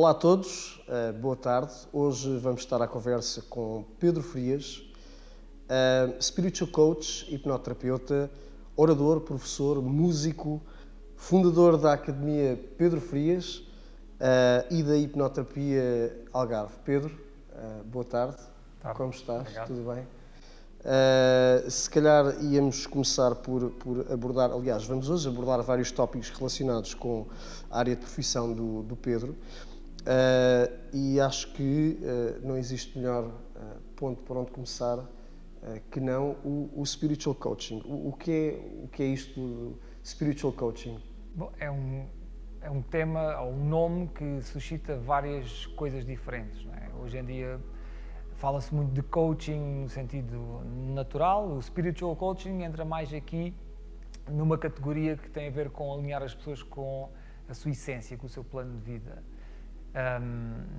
Olá a todos, boa tarde. Hoje vamos estar à conversa com Pedro Frias, spiritual coach, hipnoterapeuta, orador, professor, músico, fundador da Academia Pedro Frias e da Hipnoterapia Algarve. Pedro, boa tarde. Como estás? Obrigado. Tudo bem? Se calhar íamos começar por abordar, aliás, vamos hoje abordar vários tópicos relacionados com a área de profissão do Pedro. E acho que não existe melhor ponto por onde começar que não o spiritual coaching. O que é isto do spiritual coaching? Bom, é um tema, ou um nome que suscita várias coisas diferentes, não é? Hoje em dia fala-se muito de coaching no sentido natural. O spiritual coaching entra mais aqui numa categoria que tem a ver com alinhar as pessoas com a sua essência, com o seu plano de vida.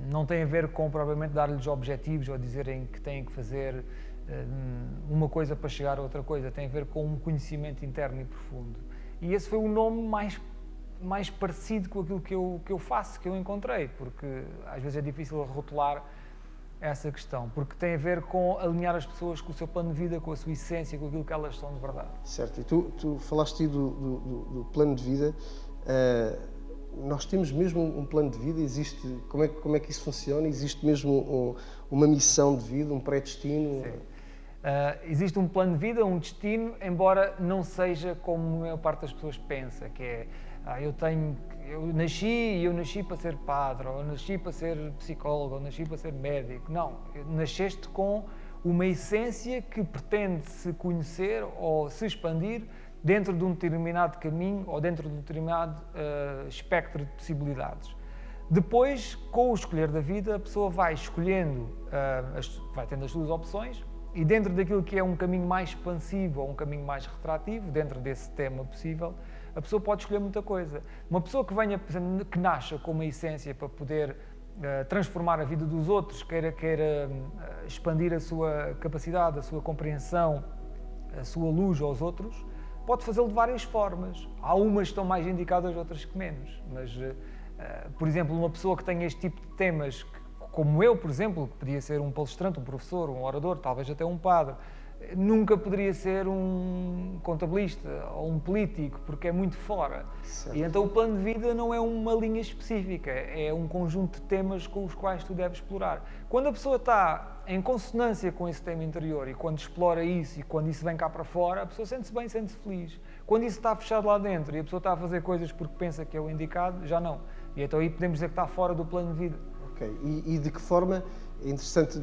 Não tem a ver com propriamente dar-lhes objetivos ou dizerem que têm que fazer uma coisa para chegar a outra coisa. Tem a ver com um conhecimento interno e profundo. E esse foi o nome mais parecido com aquilo que eu faço, que eu encontrei, porque às vezes é difícil rotular essa questão, porque tem a ver com alinhar as pessoas com o seu plano de vida, com a sua essência, com aquilo que elas são de verdade. Certo, e tu falaste do plano de vida. Nós temos mesmo um plano de vida? Existe, como é que isso funciona? Existe mesmo uma missão de vida, um pré-destino? Sim. Existe um plano de vida, um destino, embora não seja como a maior parte das pessoas pensa, que é eu nasci para ser padre, ou eu nasci para ser psicólogo, ou eu nasci para ser médico. Não, nasceste com uma essência que pretende se conhecer ou se expandir dentro de um determinado caminho ou dentro de um determinado espectro de possibilidades. Depois, com o escolher da vida, a pessoa vai escolhendo, vai tendo as suas opções, e dentro daquilo que é um caminho mais expansivo ou um caminho mais retrativo, dentro desse tema possível, a pessoa pode escolher muita coisa. Uma pessoa que venha, que nasça com uma essência para poder transformar a vida dos outros, queira expandir a sua capacidade, a sua compreensão, a sua luz aos outros, pode fazê-lo de várias formas. Há umas que estão mais indicadas, outras que menos. Mas, por exemplo, uma pessoa que tem este tipo de temas, como eu, por exemplo, que podia ser um palestrante, um professor, um orador, talvez até um padre, nunca poderia ser um contabilista ou um político, porque é muito fora. Certo. E então o plano de vida não é uma linha específica, é um conjunto de temas com os quais tu deves explorar. Quando a pessoa está em consonância com esse tema interior e quando explora isso e quando isso vem cá para fora, a pessoa sente-se bem, sente-se feliz. Quando isso está fechado lá dentro e a pessoa está a fazer coisas porque pensa que é o indicado, já não. E então aí podemos dizer que está fora do plano de vida. Ok, e de que forma, é interessante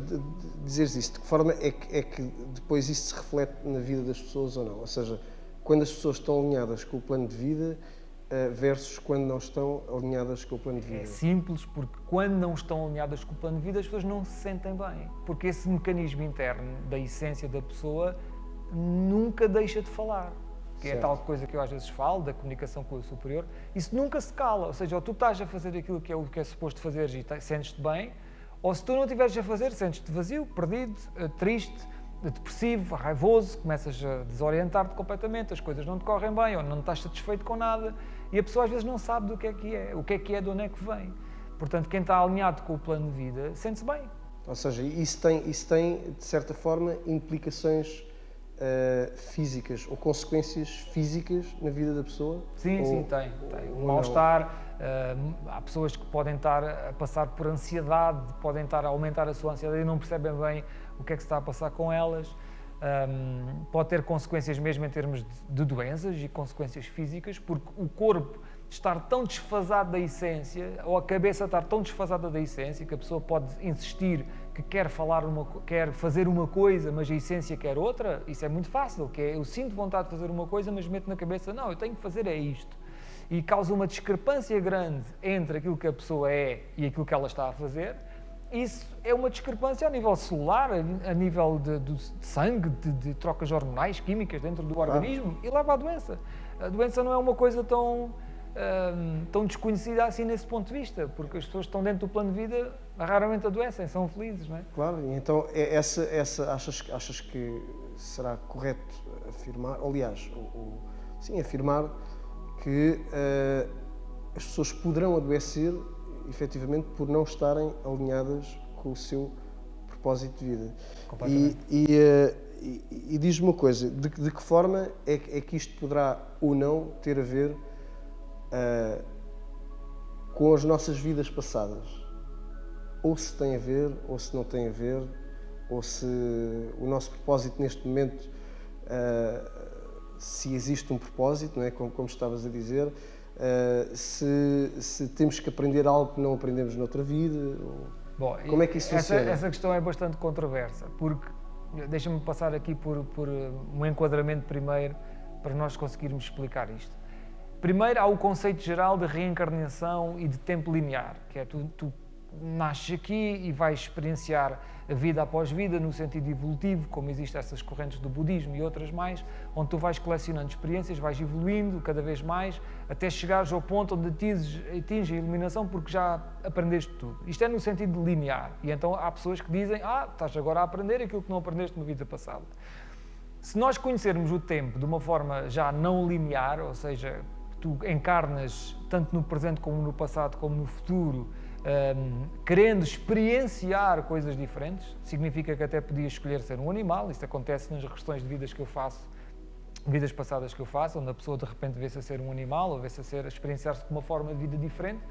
dizeres isso, de que forma é que depois isso se reflete na vida das pessoas ou não? Ou seja, quando as pessoas estão alinhadas com o plano de vida versus quando não estão alinhadas com o plano de vida? É simples, porque quando não estão alinhadas com o plano de vida, as pessoas não se sentem bem. Porque esse mecanismo interno da essência da pessoa nunca deixa de falar. Que é a tal coisa que eu às vezes falo, da comunicação com o superior, isso nunca se cala. Ou seja, ou tu estás a fazer aquilo que é suposto fazer e sentes-te bem, ou se tu não estiveres a fazer, sentes-te vazio, perdido, triste, depressivo, raivoso, começas a desorientar-te completamente, as coisas não te correm bem, ou não estás satisfeito com nada, e a pessoa às vezes não sabe do que é, o que é, de onde é que vem. Portanto, quem está alinhado com o plano de vida, sente-se bem. Ou seja, isso tem, de certa forma, implicações físicas ou consequências físicas na vida da pessoa? Sim, tem. Um mal-estar, há pessoas que podem estar a passar por ansiedade, podem estar a aumentar a sua ansiedade e não percebem bem o que é que se está a passar com elas. Pode ter consequências mesmo em termos de doenças e consequências físicas, porque o corpo estar tão desfasado da essência, ou a cabeça estar tão desfasada da essência, que a pessoa pode insistir que quer fazer uma coisa, mas a essência quer outra. Isso é muito fácil, que é, eu sinto vontade de fazer uma coisa, mas meto na cabeça, não, eu tenho que fazer é isto. E causa uma discrepância grande entre aquilo que a pessoa é e aquilo que ela está a fazer. Isso é uma discrepância a nível celular, a nível de sangue, de trocas hormonais, químicas dentro do organismo, e leva à doença. A doença não é uma coisa tão desconhecida assim nesse ponto de vista, porque as pessoas que estão dentro do plano de vida raramente adoecem, são felizes, não é? Claro, e então achas que será correto afirmar, aliás, sim, afirmar que as pessoas poderão adoecer efetivamente, por não estarem alinhadas com o seu propósito de vida. E diz-me uma coisa, de que forma é que isto poderá ou não ter a ver com as nossas vidas passadas? Ou se tem a ver, ou se não tem a ver, ou se o nosso propósito neste momento, se existe um propósito, não é? Como estavas a dizer, se temos que aprender algo que não aprendemos noutra vida, Bom, como é que isso funciona? Essa questão é bastante controversa, porque deixa-me passar aqui por um enquadramento primeiro, para nós conseguirmos explicar isto. Primeiro, há o conceito geral de reencarnação e de tempo linear, que é tu nasces aqui e vais experienciar a vida após vida no sentido evolutivo, como existem essas correntes do budismo e outras mais, onde tu vais colecionando experiências, vais evoluindo cada vez mais, até chegares ao ponto onde atinges a iluminação porque já aprendeste tudo. Isto é no sentido linear. E então há pessoas que dizem, estás agora a aprender aquilo que não aprendeste na vida passada. Se nós conhecermos o tempo de uma forma já não linear, ou seja, tu encarnas tanto no presente como no passado como no futuro, querendo experienciar coisas diferentes, significa que até podias escolher ser um animal. Isto acontece nas regressões de vidas que eu faço, vidas passadas que eu faço, onde a pessoa de repente vê-se a ser um animal ou vê-se a experienciar-se com uma forma de vida diferente,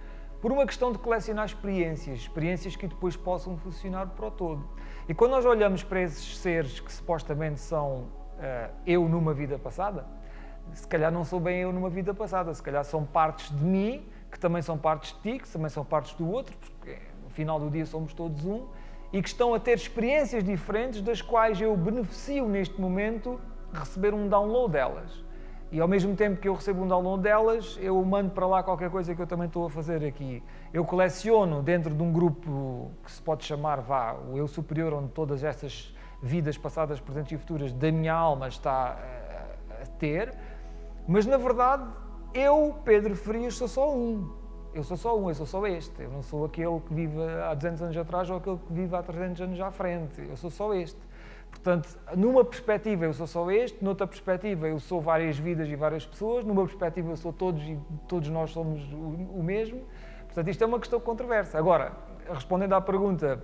por uma questão de colecionar experiências que depois possam funcionar para o todo. E quando nós olhamos para esses seres que supostamente são eu numa vida passada, se calhar não sou bem eu numa vida passada, se calhar são partes de mim, que também são partes de ti, que também são partes do outro, porque no final do dia somos todos um, e que estão a ter experiências diferentes das quais eu beneficio neste momento receber um download delas. E ao mesmo tempo que eu recebo um download delas, eu mando para lá qualquer coisa que eu também estou a fazer aqui. Eu coleciono dentro de um grupo que se pode chamar, o eu superior, onde todas essas vidas passadas, presentes e futuras da minha alma está a ter, mas na verdade eu, Pedro Frias, sou só um. Eu sou só um, eu sou só este. Eu não sou aquele que vive há 200 anos atrás ou aquele que vive há 300 anos à frente. Eu sou só este. Portanto, numa perspectiva eu sou só este, noutra perspectiva eu sou várias vidas e várias pessoas, numa perspectiva eu sou todos e todos nós somos o mesmo. Portanto, isto é uma questão controversa. Agora, respondendo à pergunta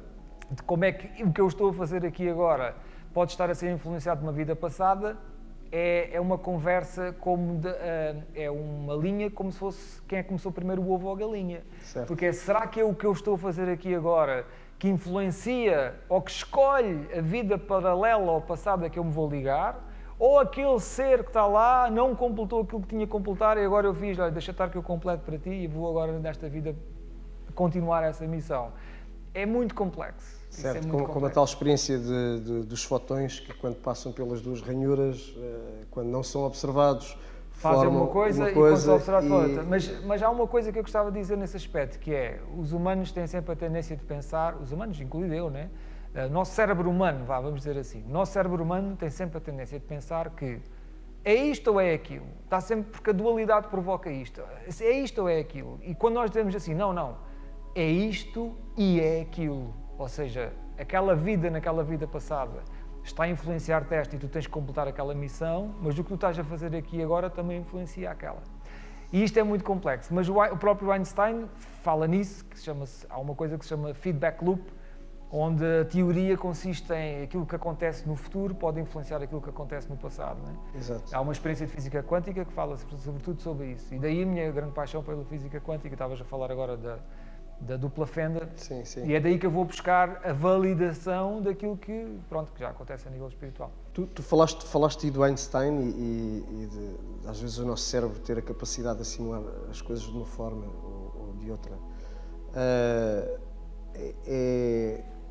de como é que o que eu estou a fazer aqui agora pode estar a ser influenciado de uma vida passada, é uma conversa é uma linha como se fosse quem é que começou primeiro, o ovo ou a galinha. Certo. Porque será que é o que eu estou a fazer aqui agora que influencia ou que escolhe a vida paralela ou passada que eu me vou ligar, ou aquele ser que está lá não completou aquilo que tinha que completar e agora eu fiz, olha, deixa estar que eu completo para ti e vou agora nesta vida continuar essa missão. É muito complexo. Certo, como a tal experiência dos fotões que quando passam pelas duas ranhuras, quando não são observados, fazem uma coisa e quando são observados outra. Mas há uma coisa que eu gostava de dizer nesse aspecto, que é, os humanos têm sempre a tendência de pensar, os humanos, incluído eu, né? O nosso cérebro humano, vamos dizer assim, o nosso cérebro humano tem sempre a tendência de pensar que é isto ou é aquilo. Está sempre, porque a dualidade provoca isto. É isto ou é aquilo. E quando nós dizemos assim, não, é isto e é aquilo. Ou seja, aquela vida naquela vida passada está a influenciar-te esta e tu tens que completar aquela missão, mas o que tu estás a fazer aqui agora também influencia aquela. E isto é muito complexo, mas o próprio Einstein fala nisso, há uma coisa que se chama feedback loop, onde a teoria consiste em aquilo que acontece no futuro pode influenciar aquilo que acontece no passado. Não é? Exato. Há uma experiência de física quântica que fala sobretudo sobre isso. E daí a minha grande paixão pela física quântica. Estavas a falar agora da dupla fenda. Sim, sim. E é daí que eu vou buscar a validação daquilo que já acontece a nível espiritual. Tu falaste do Einstein e de, às vezes, o nosso cérebro ter a capacidade de assimilar as coisas de uma forma ou de outra.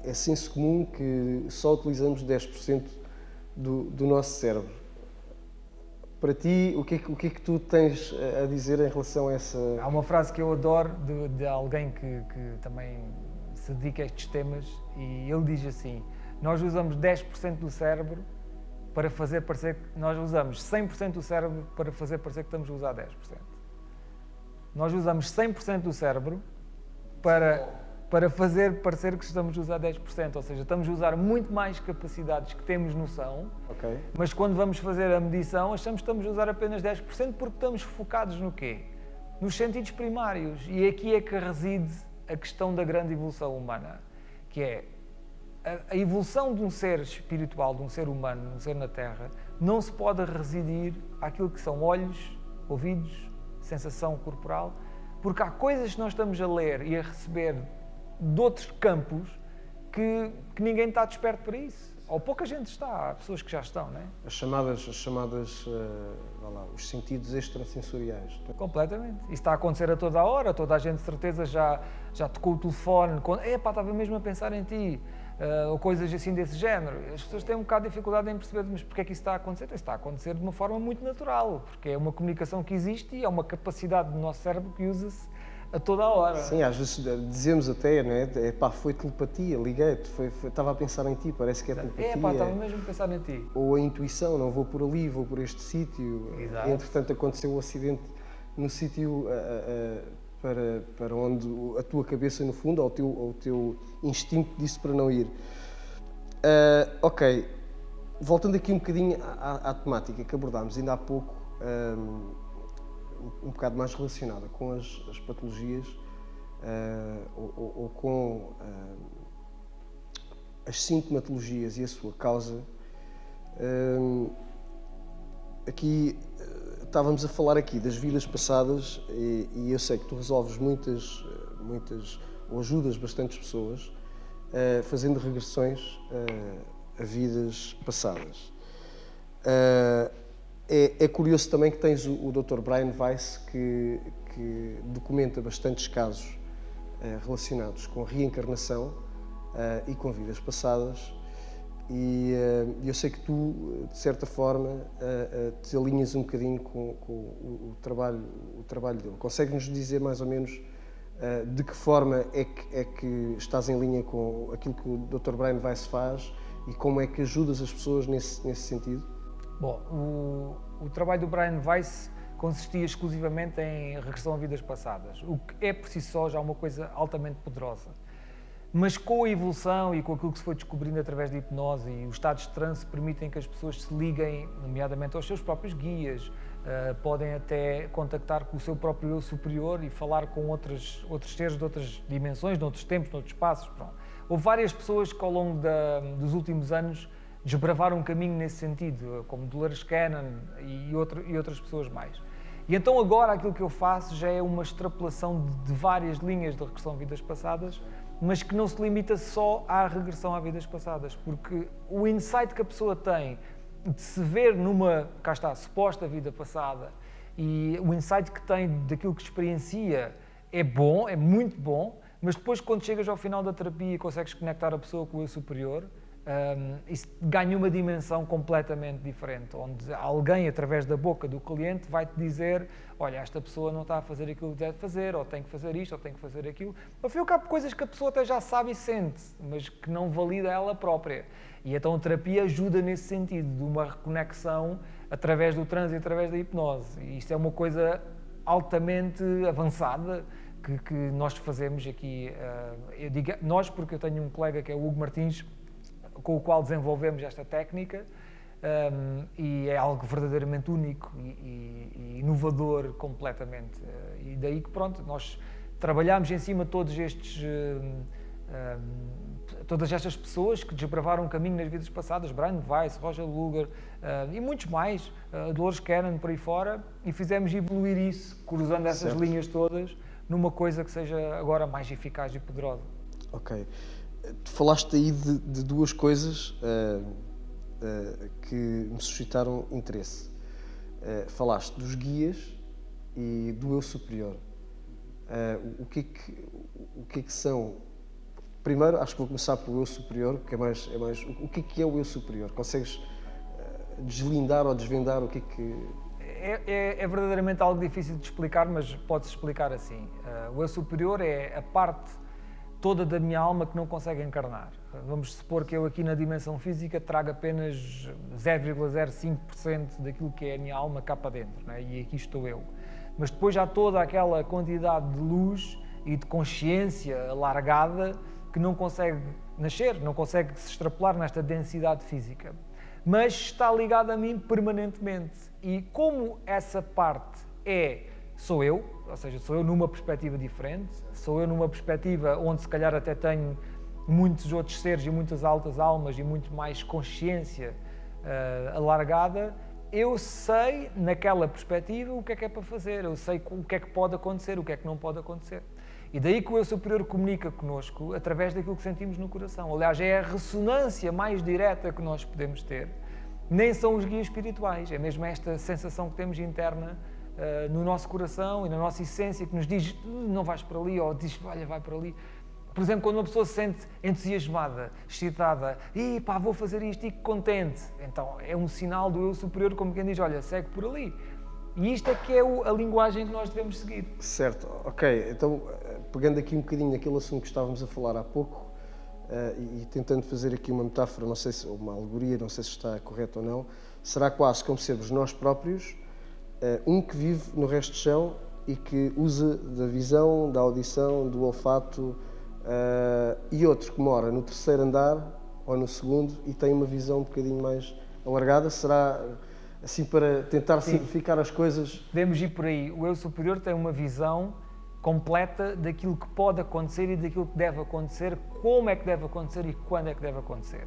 É senso comum que só utilizamos 10% do nosso cérebro. Para ti, o que é que tu tens a dizer em relação a essa... Há uma frase que eu adoro de alguém que também se dedica a estes temas e ele diz assim, nós usamos 10% do cérebro para fazer parecer que... Nós usamos 100% do cérebro para fazer parecer que estamos a usar 10%. Nós usamos 100% do cérebro para fazer parecer que estamos a usar 10%, ou seja, estamos a usar muito mais capacidades que temos noção, okay. Mas quando vamos fazer a medição achamos que estamos a usar apenas 10% porque estamos focados no quê? Nos sentidos primários, e aqui é que reside a questão da grande evolução humana, que é a evolução de um ser espiritual, de um ser humano, de um ser na Terra, não se pode residir àquilo que são olhos, ouvidos, sensação corporal, porque há coisas que nós estamos a ler e a receber de outros campos que ninguém está desperto para isso. Ou pouca gente está, há pessoas que já estão, não é? As chamadas vá lá, os sentidos extrasensoriais. Completamente. Isso está a acontecer a toda a hora, toda a gente de certeza já tocou o telefone, estava mesmo a pensar em ti, ou coisas assim desse género. As pessoas têm um bocado de dificuldade em perceber, mas porquê é que isso está a acontecer? Isso está a acontecer de uma forma muito natural, porque é uma comunicação que existe e é uma capacidade do nosso cérebro que usa-se a toda a hora. Sim, às vezes dizemos até, não é? Foi telepatia, liguei-te, estava a pensar em ti, parece que é telepatia. Estava mesmo a pensar em ti. Ou a intuição, não vou por ali, vou por este sítio. Exato. Entretanto, aconteceu o acidente no sítio para onde a tua cabeça, no fundo, ou o teu instinto disse para não ir. Ok, voltando aqui um bocadinho à temática que abordámos ainda há pouco, um bocado mais relacionada com as patologias ou com as sintomatologias e a sua causa. Aqui estávamos a falar aqui das vidas passadas e eu sei que tu resolves muitas ou ajudas bastantes pessoas fazendo regressões a vidas passadas. É curioso também que tens o Dr. Brian Weiss, que documenta bastantes casos relacionados com reencarnação e com vidas passadas, e eu sei que tu, de certa forma, te alinhas um bocadinho com o trabalho dele. Consegues-nos dizer mais ou menos de que forma é que estás em linha com aquilo que o Dr. Brian Weiss faz e como é que ajudas as pessoas nesse sentido? Bom, o trabalho do Brian Weiss consistia exclusivamente em regressão a vidas passadas, o que é por si só já uma coisa altamente poderosa. Mas com a evolução e com aquilo que se foi descobrindo através da hipnose e os estados de transe permitem que as pessoas se liguem, nomeadamente aos seus próprios guias, podem até contactar com o seu próprio eu superior e falar com outros seres de outras dimensões, de outros tempos, de outros espaços. Pronto. Houve várias pessoas que ao longo dos últimos anos desbravaram um caminho nesse sentido, como Dolores Cannon e outras pessoas mais. E então agora aquilo que eu faço já é uma extrapolação de várias linhas de regressão a vidas passadas, mas que não se limita só à regressão a vidas passadas, porque o insight que a pessoa tem de se ver numa, cá está, suposta vida passada, e o insight que tem daquilo que experiencia é bom, é muito bom, mas depois quando chegas ao final da terapia e consegues conectar a pessoa com o eu superior, isso ganha uma dimensão completamente diferente, onde alguém, através da boca do cliente, vai-te dizer: olha, esta pessoa não está a fazer aquilo que deve fazer, ou tem que fazer isto, ou tem que fazer aquilo. Ao fim e ao cabo, coisas que a pessoa até já sabe e sente, mas que não valida ela própria. E então a terapia ajuda nesse sentido, de uma reconexão através do transe e através da hipnose. E isto é uma coisa altamente avançada que nós fazemos aqui. Eu digo nós porque eu tenho um colega que é o Hugo Martins, com o qual desenvolvemos esta técnica, e é algo verdadeiramente único e inovador completamente. E daí que, pronto, nós trabalhamos em cima de todas estas pessoas que desbravaram o caminho nas vidas passadas, Brian Weiss, Roger Luger e muitos mais, Dolores Cannon, por aí fora, e fizemos evoluir isso, cruzando essas linhas todas, numa coisa que seja agora mais eficaz e poderosa. Ok. Tu falaste aí de duas coisas que me suscitaram interesse. Falaste dos guias e do eu superior. O que é que são? Primeiro, acho que vou começar pelo eu superior, que é mais o que é o eu superior? Consegues deslindar ou desvendar o que é que... É verdadeiramente algo difícil de explicar, mas pode-se explicar assim. O eu superior é a parte toda da minha alma que não consegue encarnar. Vamos supor que eu aqui na dimensão física trago apenas 0,05% daquilo que é a minha alma cá para dentro, não é? E aqui estou eu. Mas depois há toda aquela quantidade de luz e de consciência alargada que não consegue nascer, não consegue se extrapolar nesta densidade física. Mas está ligada a mim permanentemente. E como essa parte é sou eu, ou seja, sou eu numa perspectiva diferente, sou eu numa perspectiva onde se calhar até tenho muitos outros seres e muitas altas almas e muito mais consciência alargada. Eu sei, naquela perspectiva, o que é para fazer, eu sei o que é que pode acontecer, o que é que não pode acontecer. E daí que o Eu Superior comunica connosco através daquilo que sentimos no coração. Aliás, é a ressonância mais direta que nós podemos ter. Nem são os guias espirituais, é mesmo esta sensação que temos interna no nosso coração e na nossa essência que nos diz não vais para ali, ou diz olha, vai para ali. Por exemplo, quando uma pessoa se sente entusiasmada, excitada, e pá, vou fazer isto e contente, então é um sinal do Eu Superior, como quem diz, olha, segue por ali. E isto é que é a linguagem que nós devemos seguir. Certo, ok. Então, pegando aqui um bocadinho naquele assunto que estávamos a falar há pouco e tentando fazer aqui uma metáfora, não sei se, ou uma alegoria, não sei se está correto ou não, será quase como sermos nós próprios, um que vive no resto do chão e que usa da visão, da audição, do olfato, e outro que mora no terceiro andar ou no segundo e tem uma visão um bocadinho mais alargada. Será assim para tentar simplificar as coisas? Podemos ir por aí. O Eu Superior tem uma visão completa daquilo que pode acontecer e daquilo que deve acontecer, como é que deve acontecer e quando é que deve acontecer.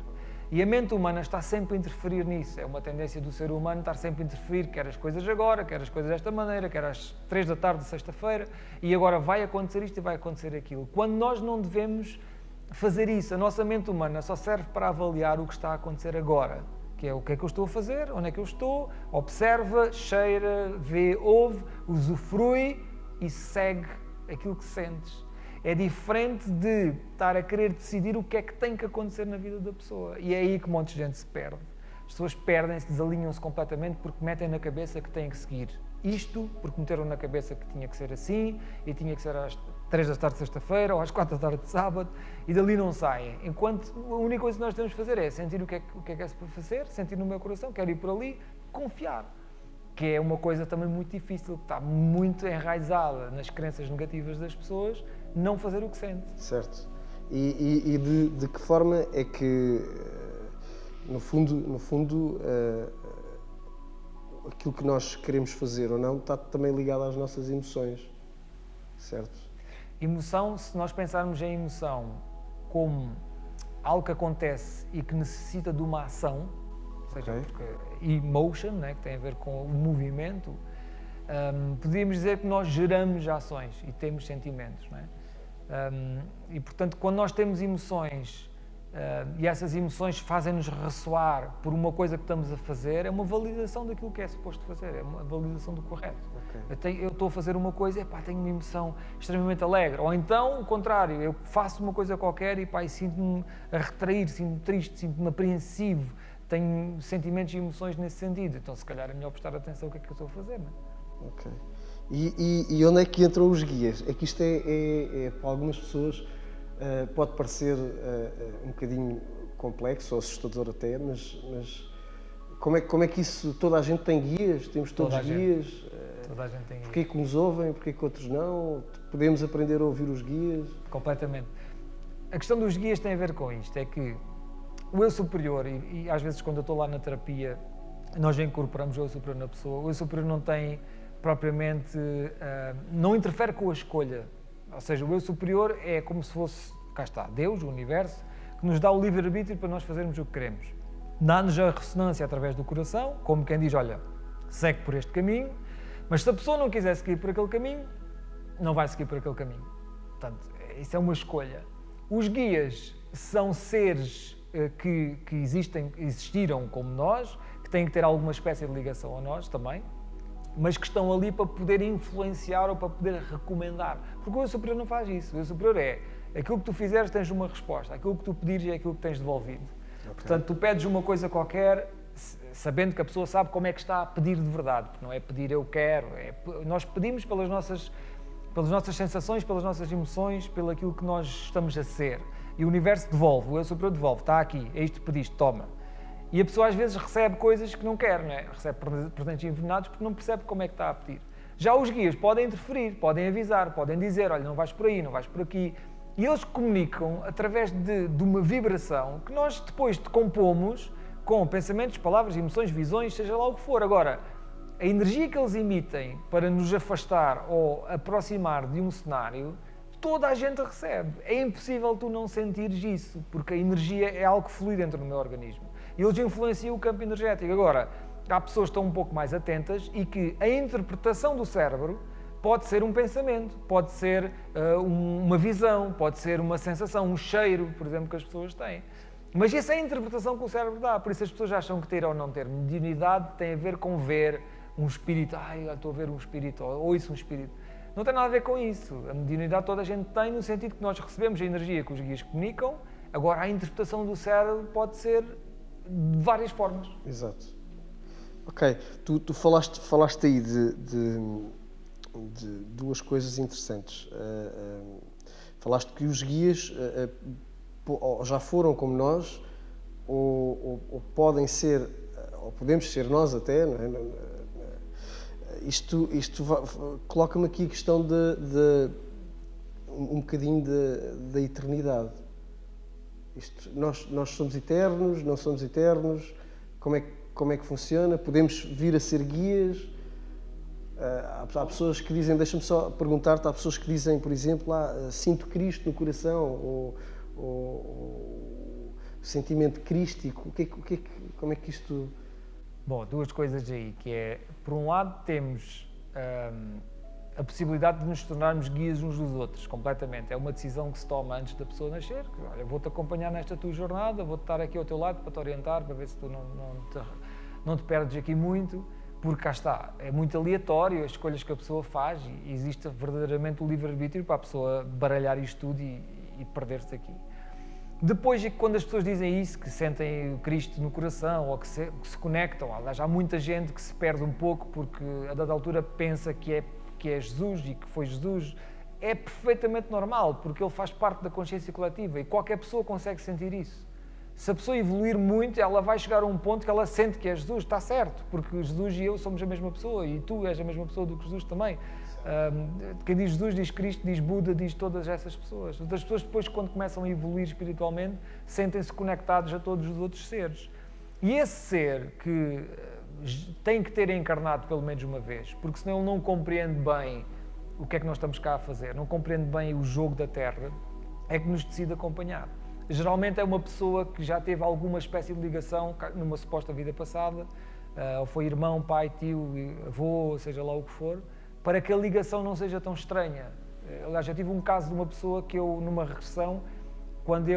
E a mente humana está sempre a interferir nisso. É uma tendência do ser humano estar sempre a interferir, quer as coisas agora, quer as coisas desta maneira, quer às 3 da tarde de sexta-feira, e agora vai acontecer isto e vai acontecer aquilo. Quando nós não devemos fazer isso, a nossa mente humana só serve para avaliar o que está a acontecer agora, que é o que é que eu estou a fazer, onde é que eu estou, observa, cheira, vê, ouve, usufrui e segue aquilo que sentes. É diferente de estar a querer decidir o que é que tem que acontecer na vida da pessoa. E é aí que um monte de gente se perde. As pessoas perdem-se, desalinham-se completamente porque metem na cabeça que têm que seguir isto, porque meteram na cabeça que tinha que ser assim, e tinha que ser às 3 da tarde de sexta-feira ou às 4 da tarde de sábado, e dali não saem. Enquanto a única coisa que nós temos que fazer é sentir o que é que é para fazer, sentir no meu coração, quero ir por ali, confiar. Que é uma coisa também muito difícil, que está muito enraizada nas crenças negativas das pessoas, não fazer o que sente. Certo. E de que forma é que, no fundo aquilo que nós queremos fazer ou não está também ligado às nossas emoções, certo? Emoção, se nós pensarmos em emoção como algo que acontece e que necessita de uma ação, ou seja, emotion, né, que tem a ver com o movimento, podíamos dizer que nós geramos ações e temos sentimentos, não é? E portanto, quando nós temos emoções e essas emoções fazem-nos ressoar por uma coisa que estamos a fazer, é uma validação daquilo que é suposto fazer, é uma validação do correto. Okay. Eu estou a fazer uma coisa e tenho uma emoção extremamente alegre. Ou então, o contrário, eu faço uma coisa qualquer e sinto-me a retrair, sinto-me triste, sinto-me apreensivo, tenho sentimentos e emoções nesse sentido. Então, se calhar, é melhor prestar atenção ao que é que eu estou a fazer, não é? Ok. E onde é que entram os guias? É que isto para algumas pessoas pode parecer um bocadinho complexo ou assustador até, mas como é que isso, toda a gente tem guias? Temos todos guias? Toda a gente tem guias. Porquê que nos ouvem? Porquê que outros não? Podemos aprender a ouvir os guias? Completamente. A questão dos guias tem a ver com isto, é que o Eu Superior, e às vezes quando eu estou lá na terapia, nós já incorporamos o Eu Superior na pessoa, o Eu Superior não tem propriamente, não interfere com a escolha, ou seja, o Eu Superior é como se fosse, cá está, Deus, o Universo, que nos dá o livre-arbítrio para nós fazermos o que queremos. Dá-nos a ressonância através do coração, como quem diz, olha, segue por este caminho, mas se a pessoa não quiser seguir por aquele caminho, não vai seguir por aquele caminho. Portanto, isso é uma escolha. Os guias são seres que existiram como nós, que têm que ter alguma espécie de ligação a nós também, mas que estão ali para poder influenciar ou para poder recomendar. Porque o Eu Superior não faz isso. O Eu Superior é aquilo que tu fizeres tens uma resposta, aquilo que tu pedires é aquilo que tens devolvido. Okay. Portanto, tu pedes uma coisa qualquer, sabendo que a pessoa sabe como é que está a pedir de verdade, porque não é pedir eu quero, nós pedimos pelas nossas sensações, pelas nossas emoções, pelo aquilo que nós estamos a ser. E o Universo devolve, o Eu Superior devolve, está aqui, é isto que pediste, toma. E a pessoa às vezes recebe coisas que não quer, não é? Recebe presentes envenenados porque não percebe como é que está a pedir. Já os guias podem interferir, podem avisar, podem dizer, olha, não vais por aí, não vais por aqui. E eles comunicam através de uma vibração que nós depois decompomos com pensamentos, palavras, emoções, visões, seja lá o que for. Agora, a energia que eles emitem para nos afastar ou aproximar de um cenário, toda a gente recebe. É impossível tu não sentires isso, porque a energia é algo que flui dentro do meu organismo. E eles influenciam o campo energético. Agora, há pessoas que estão um pouco mais atentas e que a interpretação do cérebro pode ser um pensamento, pode ser uma visão, pode ser uma sensação, um cheiro, por exemplo, que as pessoas têm. Mas essa é a interpretação que o cérebro dá. Por isso as pessoas acham que ter ou não ter mediunidade tem a ver com ver um espírito. Ai, estou a ver um espírito, ou ouço um espírito. Não tem nada a ver com isso. A mediunidade toda a gente tem no sentido que nós recebemos a energia que os guias comunicam. Agora, a interpretação do cérebro pode ser de várias formas. Exato. Ok, tu falaste aí de duas coisas interessantes. Falaste que os guias já foram como nós, ou podem ser, ou podemos ser nós até, não é? Isto coloca-me aqui a questão um bocadinho da eternidade. Nós somos eternos, não somos eternos? Como é que funciona? Podemos vir a ser guias? Há pessoas que dizem, deixa-me só perguntar-te, há pessoas que dizem, por exemplo, sinto Cristo no coração, ou sentimento crístico. Como é que isto... Bom, duas coisas aí, que é, por um lado, temos a possibilidade de nos tornarmos guias uns dos outros, completamente. É uma decisão que se toma antes da pessoa nascer, que, olha, vou-te acompanhar nesta tua jornada, vou-te estar aqui ao teu lado para te orientar, para ver se tu não te perdes aqui muito, porque cá está, é muito aleatório as escolhas que a pessoa faz e existe verdadeiramente o livre-arbítrio para a pessoa baralhar isto tudo e perder-se aqui. Depois, quando as pessoas dizem isso, que sentem o Cristo no coração ou que se conectam, aliás, há muita gente que se perde um pouco porque a dada altura pensa que é Jesus e que foi Jesus. É perfeitamente normal, porque ele faz parte da consciência coletiva e qualquer pessoa consegue sentir isso. Se a pessoa evoluir muito, ela vai chegar a um ponto que ela sente que é Jesus, está certo, porque Jesus e eu somos a mesma pessoa e tu és a mesma pessoa do que Jesus também. Quem diz Jesus, diz Cristo, diz Buda, diz todas essas pessoas. Outras pessoas depois, quando começam a evoluir espiritualmente, sentem-se conectados a todos os outros seres. E esse ser que tem que ter encarnado pelo menos uma vez, porque senão ele não compreende bem o que é que nós estamos cá a fazer, não compreende bem o jogo da Terra, é que nos decide acompanhar. Geralmente é uma pessoa que já teve alguma espécie de ligação numa suposta vida passada, ou foi irmão, pai, tio, avô, seja lá o que for, para que a ligação não seja tão estranha. Aliás, eu tive um caso de uma pessoa que eu, numa regressão, quando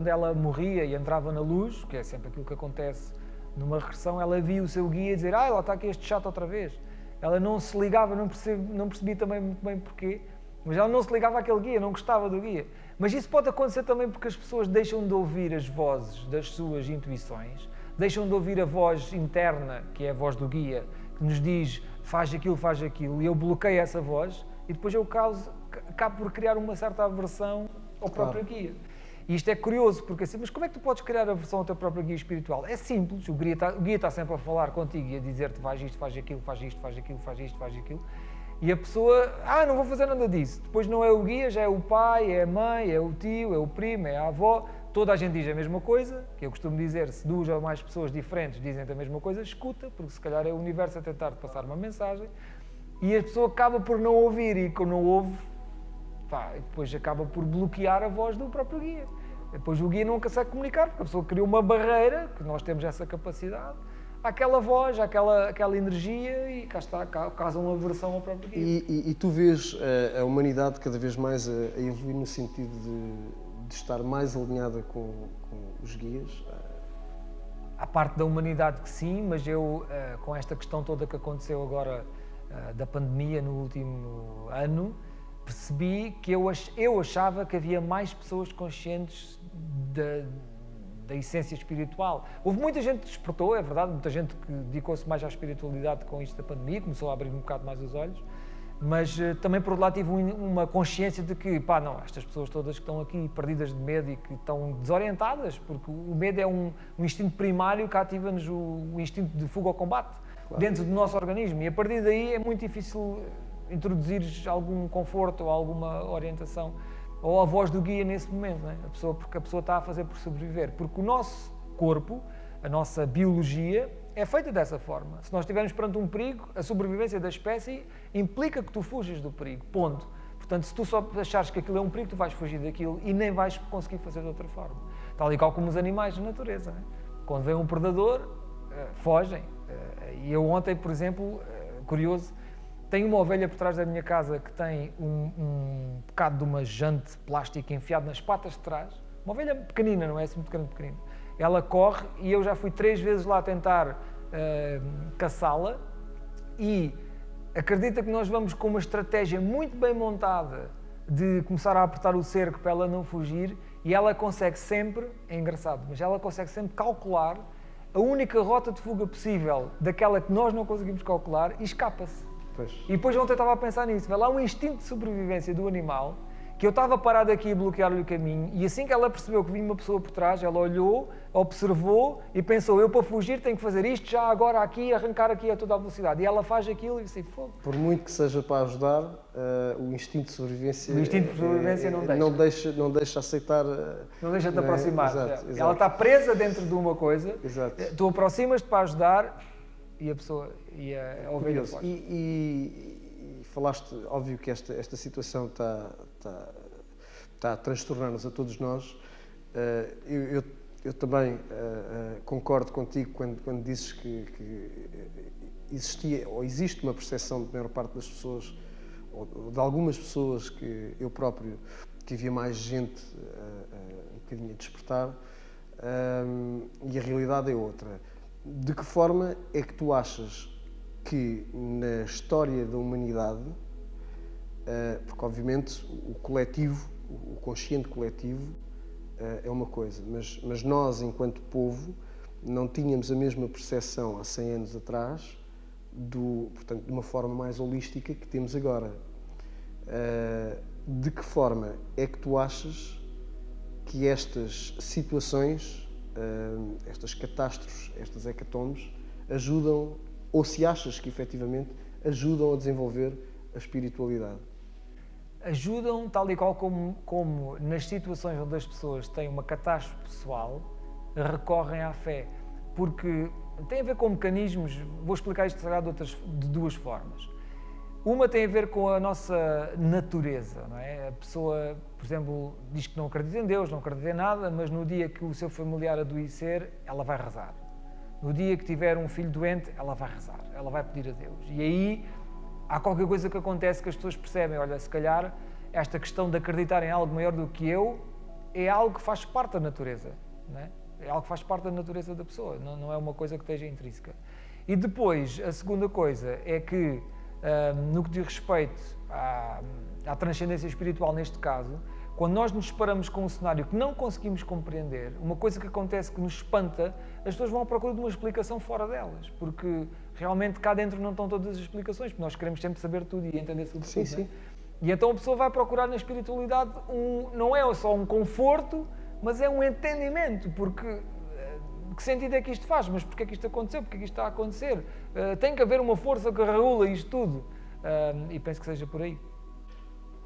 ela morria e entrava na luz, que é sempre aquilo que acontece numa regressão, ela via o seu guia dizer, lá está aqui este chato outra vez. Ela não se ligava, não percebia também muito bem porquê, mas ela não se ligava àquele guia, não gostava do guia. Mas isso pode acontecer também porque as pessoas deixam de ouvir as vozes das suas intuições, deixam de ouvir a voz interna, que é a voz do guia, que nos diz, faz aquilo, e eu bloqueio essa voz, e depois eu acabo por criar uma certa aversão ao próprio guia. E isto é curioso, porque assim, mas como é que tu podes criar aversão ao teu próprio guia espiritual? É simples, o guia está sempre a falar contigo e a dizer-te, faz isto, faz aquilo, faz isto, faz aquilo, faz isto, faz aquilo, e a pessoa, não vou fazer nada disso. Depois não é o guia, já é o pai, é a mãe, é o tio, é o primo, é a avó. Toda a gente diz a mesma coisa, que eu costumo dizer, se duas ou mais pessoas diferentes dizem a mesma coisa, escuta, porque se calhar é o universo a tentar te passar uma mensagem, e a pessoa acaba por não ouvir, e quando não ouve, depois acaba por bloquear a voz do próprio guia. Depois o guia não consegue comunicar, porque a pessoa criou uma barreira, que nós temos essa capacidade, àquela voz, àquela energia, e cá está, causa uma aversão ao próprio guia. E tu vês a humanidade cada vez mais a evoluir no sentido de estar mais alinhada com os guias? Há parte da humanidade que sim, mas eu, com esta questão toda que aconteceu agora da pandemia no último ano, percebi que eu achava que havia mais pessoas conscientes da essência espiritual. Houve muita gente que despertou, é verdade, muita gente que dedicou-se mais à espiritualidade com isto da pandemia, começou a abrir um bocado mais os olhos, mas também por outro lado tive uma consciência de que, estas pessoas todas que estão aqui perdidas de medo e que estão desorientadas, porque o medo é um instinto primário que ativa-nos o instinto de fuga ao combate, dentro do nosso organismo, e a partir daí é muito difícil introduzir algum conforto ou alguma orientação, ou a voz do guia nesse momento, não é? Porque a pessoa está a fazer por sobreviver, porque o nosso corpo, a nossa biologia, é feita dessa forma. Se nós estivermos perante um perigo, a sobrevivência da espécie implica que tu fujas do perigo, ponto. Portanto, se tu só achares que aquilo é um perigo, tu vais fugir daquilo e nem vais conseguir fazer de outra forma. Tal e qual como os animais na natureza. Né? Quando vem um predador, fogem. E eu ontem, por exemplo, curioso, tenho uma ovelha por trás da minha casa que tem um bocado de uma jante plástica enfiado nas patas de trás. Uma ovelha pequenina, não é assim muito pequenina. Ela corre e eu já fui 3 vezes lá tentar caçá-la e acredita que nós vamos com uma estratégia muito bem montada de começar a apertar o cerco para ela não fugir e ela consegue sempre, é engraçado, mas ela consegue sempre calcular a única rota de fuga possível daquela que nós não conseguimos calcular e escapa-se. E depois ontem estava a pensar nisso, vai lá um instinto de sobrevivência do animal, que eu estava parado aqui a bloquear-lhe o caminho e assim que ela percebeu que vinha uma pessoa por trás, ela olhou, observou e pensou, eu para fugir tenho que fazer isto já agora aqui, arrancar aqui a toda a velocidade. E ela faz aquilo e disse, fogo. Por muito que seja para ajudar, o instinto de sobrevivência, não deixa aceitar... Não deixa-te aproximar. Exato. Ela está presa dentro de uma coisa, tu aproximas-te para ajudar e a pessoa, e a ovelha foge. E falaste, óbvio que esta situação está a transtornar-nos a todos nós. Eu também concordo contigo quando dizes que existia ou existe uma percepção de maior parte das pessoas, ou de algumas pessoas, que eu próprio, que havia mais gente um bocadinho a despertar, e a realidade é outra. De que forma é que tu achas que na história da humanidade, porque obviamente o coletivo, o consciente coletivo é uma coisa, mas nós, enquanto povo, não tínhamos a mesma percepção há 100 anos atrás, portanto, de uma forma mais holística que temos agora. De que forma é que tu achas que estas situações, estas catástrofes, estas hecatombes, ajudam, ou se achas que efetivamente ajudam a desenvolver a espiritualidade? Ajudam, tal e qual como nas situações onde as pessoas têm uma catástrofe pessoal, recorrem à fé. Porque tem a ver com mecanismos, vou explicar isto de 2 formas. Uma tem a ver com a nossa natureza, não é? A pessoa, por exemplo, diz que não acredita em Deus, não acredita em nada, mas no dia que o seu familiar adoecer, ela vai rezar. No dia que tiver um filho doente, ela vai rezar, ela vai pedir a Deus. E aí há qualquer coisa que acontece que as pessoas percebem, olha, se calhar esta questão de acreditar em algo maior do que eu é algo que faz parte da natureza, não é? É algo que faz parte da natureza da pessoa, não é uma coisa que esteja intrínseca. E depois, a segunda coisa é que, no que diz respeito à transcendência espiritual neste caso, quando nós nos deparamos com um cenário que não conseguimos compreender, uma coisa que acontece que nos espanta, as pessoas vão à procura de uma explicação fora delas, porque realmente cá dentro não estão todas as explicações, porque nós queremos sempre saber tudo e entender tudo. Sim. E então a pessoa vai procurar na espiritualidade não é só um conforto, mas é um entendimento, porque que sentido é que isto faz? Mas porquê é que isto aconteceu? Porquê é que isto está a acontecer? Tem que haver uma força que regula isto tudo. E penso que seja por aí.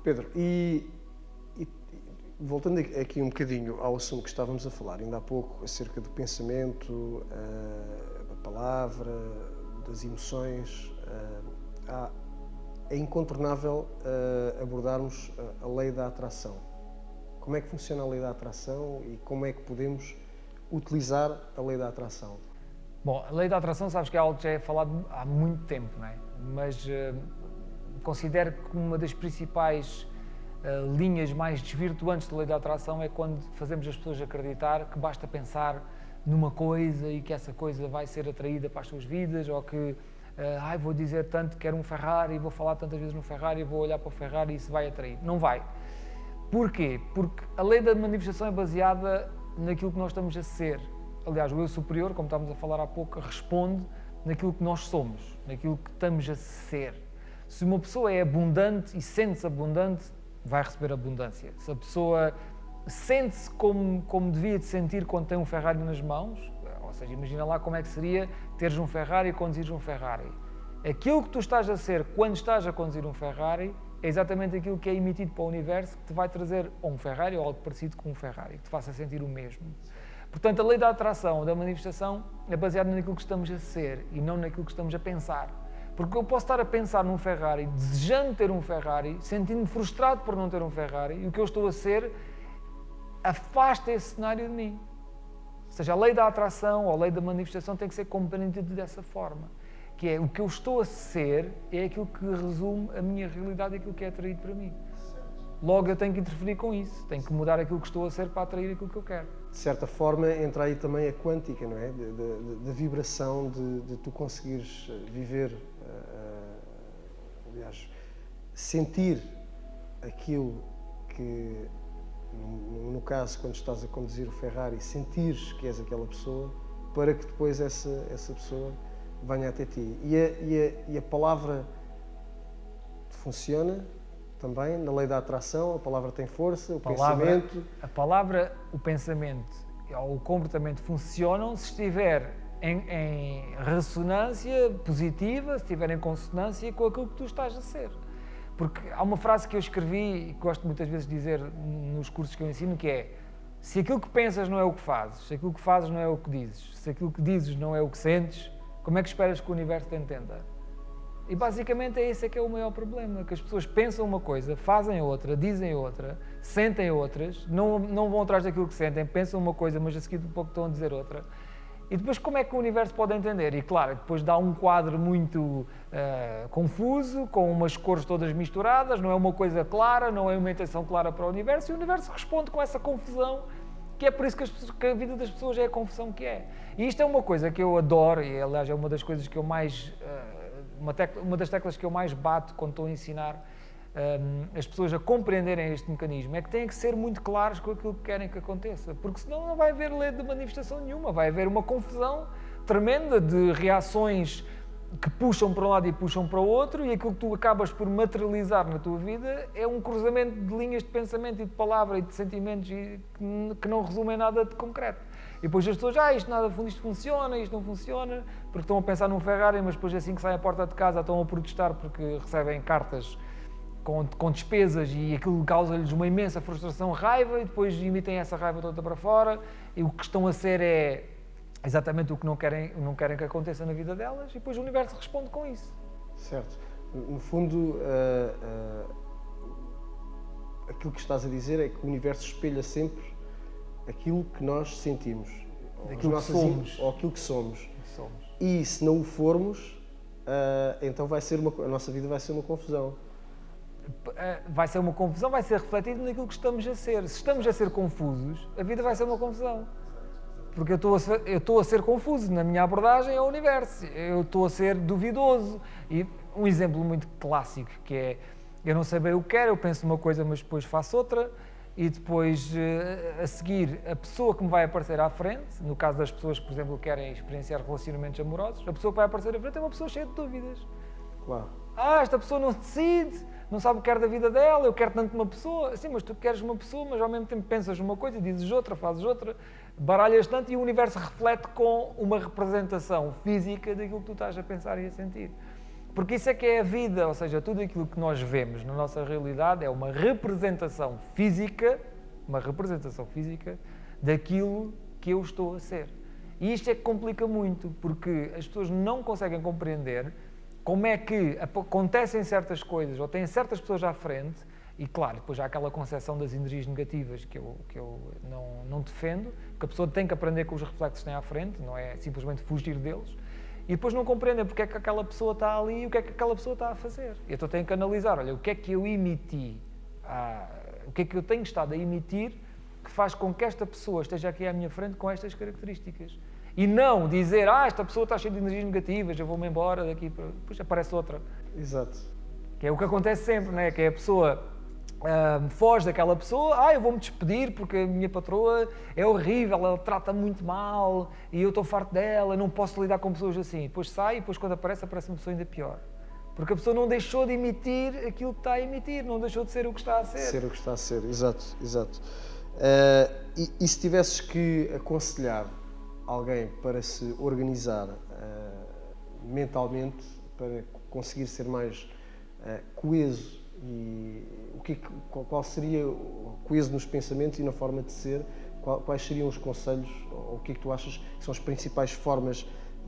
Pedro, e voltando aqui um bocadinho ao assunto que estávamos a falar ainda há pouco, acerca do pensamento, da palavra, das emoções, é incontornável abordarmos a lei da atração. Como é que funciona a lei da atração e como é que podemos utilizar a lei da atração? Bom, a lei da atração, sabes que é algo que já é falado há muito tempo, não é? Mas considero que uma das principais linhas mais desvirtuantes da lei da atração é quando fazemos as pessoas acreditar que basta pensar numa coisa e que essa coisa vai ser atraída para as suas vidas, ou que vou dizer tanto que quero um Ferrari, vou falar tantas vezes no Ferrari, vou olhar para o Ferrari e isso vai atrair. Não vai. Porquê? Porque a lei da manifestação é baseada naquilo que nós estamos a ser. Aliás, o eu superior, como estávamos a falar há pouco, responde naquilo que nós somos, naquilo que estamos a ser. Se uma pessoa é abundante e sente-se abundante, vai receber abundância. Se a pessoa sente-se como devia de sentir quando tem um Ferrari nas mãos, ou seja, imagina lá como é que seria teres um Ferrari e conduzires um Ferrari. Aquilo que tu estás a ser quando estás a conduzir um Ferrari é exatamente aquilo que é emitido para o universo, que te vai trazer ou um Ferrari ou algo parecido com um Ferrari, que te faça sentir o mesmo. Portanto, a lei da atração, da manifestação, é baseada naquilo que estamos a ser e não naquilo que estamos a pensar. Porque eu posso estar a pensar num Ferrari, desejando ter um Ferrari, sentindo-me frustrado por não ter um Ferrari, e o que eu estou a ser afasta esse cenário de mim. Ou seja, a lei da atração ou a lei da manifestação tem que ser compreendida dessa forma. Que é, o que eu estou a ser é aquilo que resume a minha realidade e aquilo que é atraído para mim. Logo eu tenho que interferir com isso, tenho que mudar aquilo que estou a ser para atrair aquilo que eu quero. De certa forma entra aí também a quântica, não é? Da vibração de tu conseguires viver, aliás, sentir aquilo que, no caso, quando estás a conduzir o Ferrari, sentires que és aquela pessoa, para que depois essa pessoa venha até ti. E a palavra funciona também na lei da atração, a palavra tem força, o pensamento... A palavra, o pensamento ou o comportamento funcionam se estiver em ressonância positiva, se estiver em consonância com aquilo que tu estás a ser. Porque há uma frase que eu escrevi e que gosto muitas vezes de dizer nos cursos que eu ensino, que é: se aquilo que pensas não é o que fazes, se aquilo que fazes não é o que dizes, se aquilo que dizes não é o que sentes, como é que esperas que o universo te entenda? E basicamente é esse que é o maior problema, que as pessoas pensam uma coisa, fazem outra, dizem outra, sentem outras, não vão atrás daquilo que sentem, pensam uma coisa, mas a seguir um pouco estão a dizer outra. E depois como é que o universo pode entender? E claro, depois dá um quadro muito confuso, com umas cores todas misturadas, não é uma coisa clara, não é uma intenção clara para o universo, e o universo responde com essa confusão, que é por isso que a vida das pessoas é a confusão que é. E isto é uma coisa que eu adoro, e aliás é uma das coisas que eu mais... uma das teclas que eu mais bato quando estou a ensinar as pessoas a compreenderem este mecanismo, é que têm que ser muito claros com aquilo que querem que aconteça, porque senão não vai haver lei de manifestação nenhuma, vai haver uma confusão tremenda de reações que puxam para um lado e puxam para o outro, e aquilo que tu acabas por materializar na tua vida é um cruzamento de linhas de pensamento e de palavra e de sentimentos que não resumem nada de concreto. E depois as pessoas, isto funciona, isto não funciona, porque estão a pensar num Ferrari, mas depois assim que saem à porta de casa estão a protestar porque recebem cartas com despesas e aquilo causa-lhes uma imensa frustração, raiva, e depois emitem essa raiva toda para fora, e o que estão a ser é exatamente o que não querem que aconteça na vida delas, e depois o universo responde com isso. Certo. No fundo, aquilo que estás a dizer é que o universo espelha sempre aquilo que nós sentimos, aquilo que somos. Ou aquilo que somos. E se não o formos, então a nossa vida vai ser uma confusão. Vai ser uma confusão, vai ser refletido naquilo que estamos a ser. Se estamos a ser confusos, a vida vai ser uma confusão. Porque eu estou a ser confuso na minha abordagem ao universo, eu estou a ser duvidoso. E um exemplo muito clássico que é, eu não sei bem o que quero, eu penso uma coisa mas depois faço outra, e depois a seguir a pessoa que me vai aparecer à frente, no caso das pessoas que, por exemplo, querem experienciar relacionamentos amorosos, a pessoa que vai aparecer à frente é uma pessoa cheia de dúvidas. Claro. Esta pessoa não se decide, não sabe o que quer da vida dela, eu quero tanto uma pessoa. Sim, mas tu queres uma pessoa, mas ao mesmo tempo pensas numa coisa, dizes outra, fazes outra, baralhas tanto, e o universo reflete com uma representação física daquilo que tu estás a pensar e a sentir. Porque isso é que é a vida, ou seja, tudo aquilo que nós vemos na nossa realidade é uma representação física daquilo que eu estou a ser. E isto é que complica muito, porque as pessoas não conseguem compreender como é que acontecem certas coisas, ou têm certas pessoas à frente, e claro, depois há aquela concepção das energias negativas que eu não defendo, que a pessoa tem que aprender com os reflexos que tem à frente, não é simplesmente fugir deles, e depois não compreendem porque é que aquela pessoa está ali e o que é que aquela pessoa está a fazer. E então tenho que analisar, olha, o que é que eu emiti, o que é que eu tenho estado a emitir que faz com que esta pessoa esteja aqui à minha frente com estas características. E não dizer, esta pessoa está cheia de energias negativas, eu vou-me embora daqui, depois aparece outra. Exato. Que é o que acontece sempre, não é? Que é a pessoa foge daquela pessoa, eu vou-me despedir porque a minha patroa é horrível, ela trata muito mal e eu estou farto dela, não posso lidar com pessoas assim. Depois sai e depois quando aparece uma pessoa ainda pior. Porque a pessoa não deixou de emitir aquilo que está a emitir, não deixou de ser o que está a ser. Ser o que está a ser, exato, exato. E se tivesses que aconselhar alguém para se organizar mentalmente, para conseguir ser mais coeso, e qual seria o coeso nos pensamentos e na forma de ser, quais seriam os conselhos, ou o que é que tu achas que são as principais formas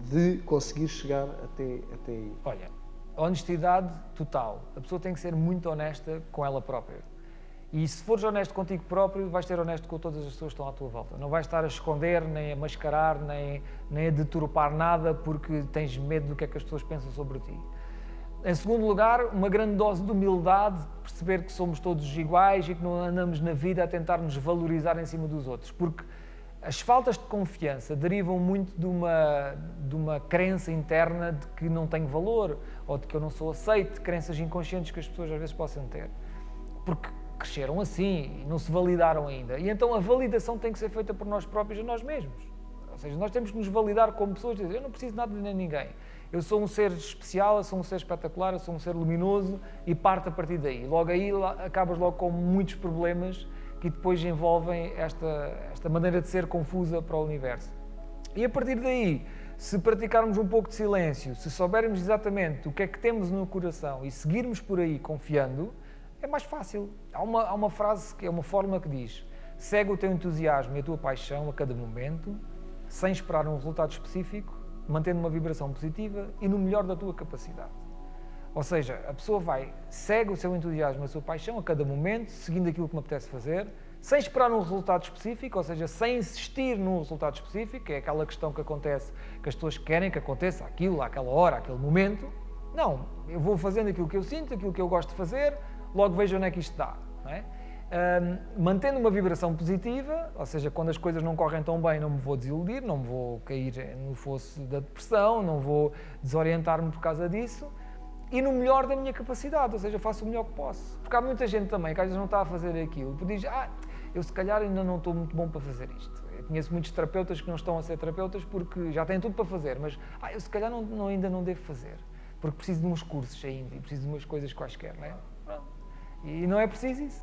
de conseguir chegar até aí? Olha, honestidade total. A pessoa tem que ser muito honesta com ela própria. E se fores honesto contigo próprio, vais ser honesto com todas as pessoas que estão à tua volta. Não vais estar a esconder, nem a mascarar, nem a deturpar nada porque tens medo do que é que as pessoas pensam sobre ti. Em segundo lugar, uma grande dose de humildade, perceber que somos todos iguais e que não andamos na vida a tentar nos valorizar em cima dos outros. Porque as faltas de confiança derivam muito de uma crença interna de que não tenho valor ou de que eu não sou aceito, crenças inconscientes que as pessoas às vezes possam ter. Porque cresceram assim e não se validaram ainda. E então a validação tem que ser feita por nós próprios a nós mesmos. Ou seja, nós temos que nos validar como pessoas e dizer, eu não preciso de nada de ninguém. Eu sou um ser especial, eu sou um ser espetacular, eu sou um ser luminoso e parte a partir daí. Logo aí acabas logo com muitos problemas que depois envolvem esta maneira de ser confusa para o universo. E a partir daí, se praticarmos um pouco de silêncio, se soubermos exatamente o que é que temos no coração e seguirmos por aí confiando, é mais fácil. Há uma frase, que é uma fórmula que diz: segue o teu entusiasmo e a tua paixão a cada momento, sem esperar um resultado específico, mantendo uma vibração positiva e no melhor da tua capacidade. Ou seja, a pessoa segue o seu entusiasmo, a sua paixão a cada momento, seguindo aquilo que me apetece fazer, sem esperar um resultado específico, ou seja, sem insistir num resultado específico, que é aquela questão que acontece, que as pessoas querem que aconteça aquilo, àquela hora, àquele momento. Não, eu vou fazendo aquilo que eu sinto, aquilo que eu gosto de fazer, logo vejo onde é que isto dá. Não é? Mantendo uma vibração positiva, ou seja, quando as coisas não correm tão bem, não me vou desiludir, não me vou cair no fosso da depressão, não vou desorientar-me por causa disso, e no melhor da minha capacidade, ou seja, faço o melhor que posso. Porque há muita gente também que às vezes não está a fazer aquilo, porque diz, eu se calhar ainda não estou muito bom para fazer isto. Eu conheço muitos terapeutas que não estão a ser terapeutas porque já têm tudo para fazer, mas eu se calhar ainda não devo fazer, porque preciso de uns cursos ainda, e preciso de umas coisas quaisquer, não é? E não é preciso isso.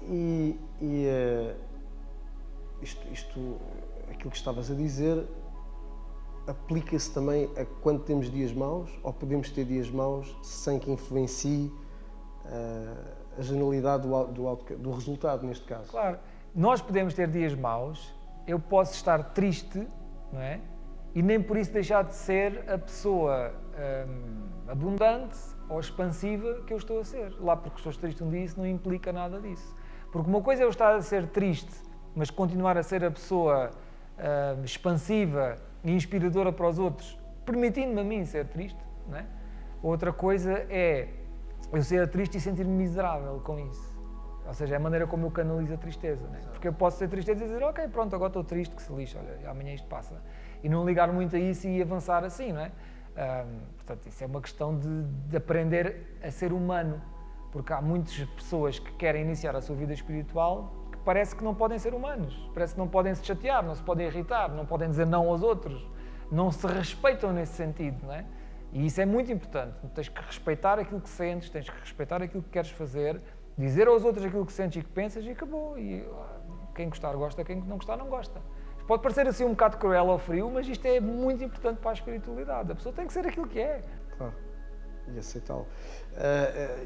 Aquilo que estavas a dizer, aplica-se também a quando temos dias maus, ou podemos ter dias maus sem que influencie a generalidade do resultado, neste caso? Claro. Nós podemos ter dias maus, eu posso estar triste, não é? E nem por isso deixar de ser a pessoa abundante ou expansiva que eu estou a ser. Lá porque estou triste um dia, isso não implica nada disso. Porque uma coisa é eu estar a ser triste, mas continuar a ser a pessoa expansiva e inspiradora para os outros, permitindo-me a mim ser triste, não é? Outra coisa é eu ser triste e sentir-me miserável com isso. Ou seja, é a maneira como eu canalizo a tristeza, não é? Porque eu posso ter tristeza e dizer, ok, pronto, agora estou triste, que se lixa, olha, amanhã isto passa. E não ligar muito a isso e avançar assim, não é? Portanto, isso é uma questão de aprender a ser humano, porque há muitas pessoas que querem iniciar a sua vida espiritual que parece que não podem ser humanos, parece que não podem se chatear, não se podem irritar, não podem dizer não aos outros, não se respeitam nesse sentido, não é? E isso é muito importante, tens que respeitar aquilo que sentes, tens que respeitar aquilo que queres fazer, dizer aos outros aquilo que sentes e que pensas e acabou. E quem gostar gosta, quem não gostar não gosta. Pode parecer assim um bocado cruel ou frio, mas isto é muito importante para a espiritualidade. A pessoa tem que ser aquilo que é. Claro, e aceitá-lo.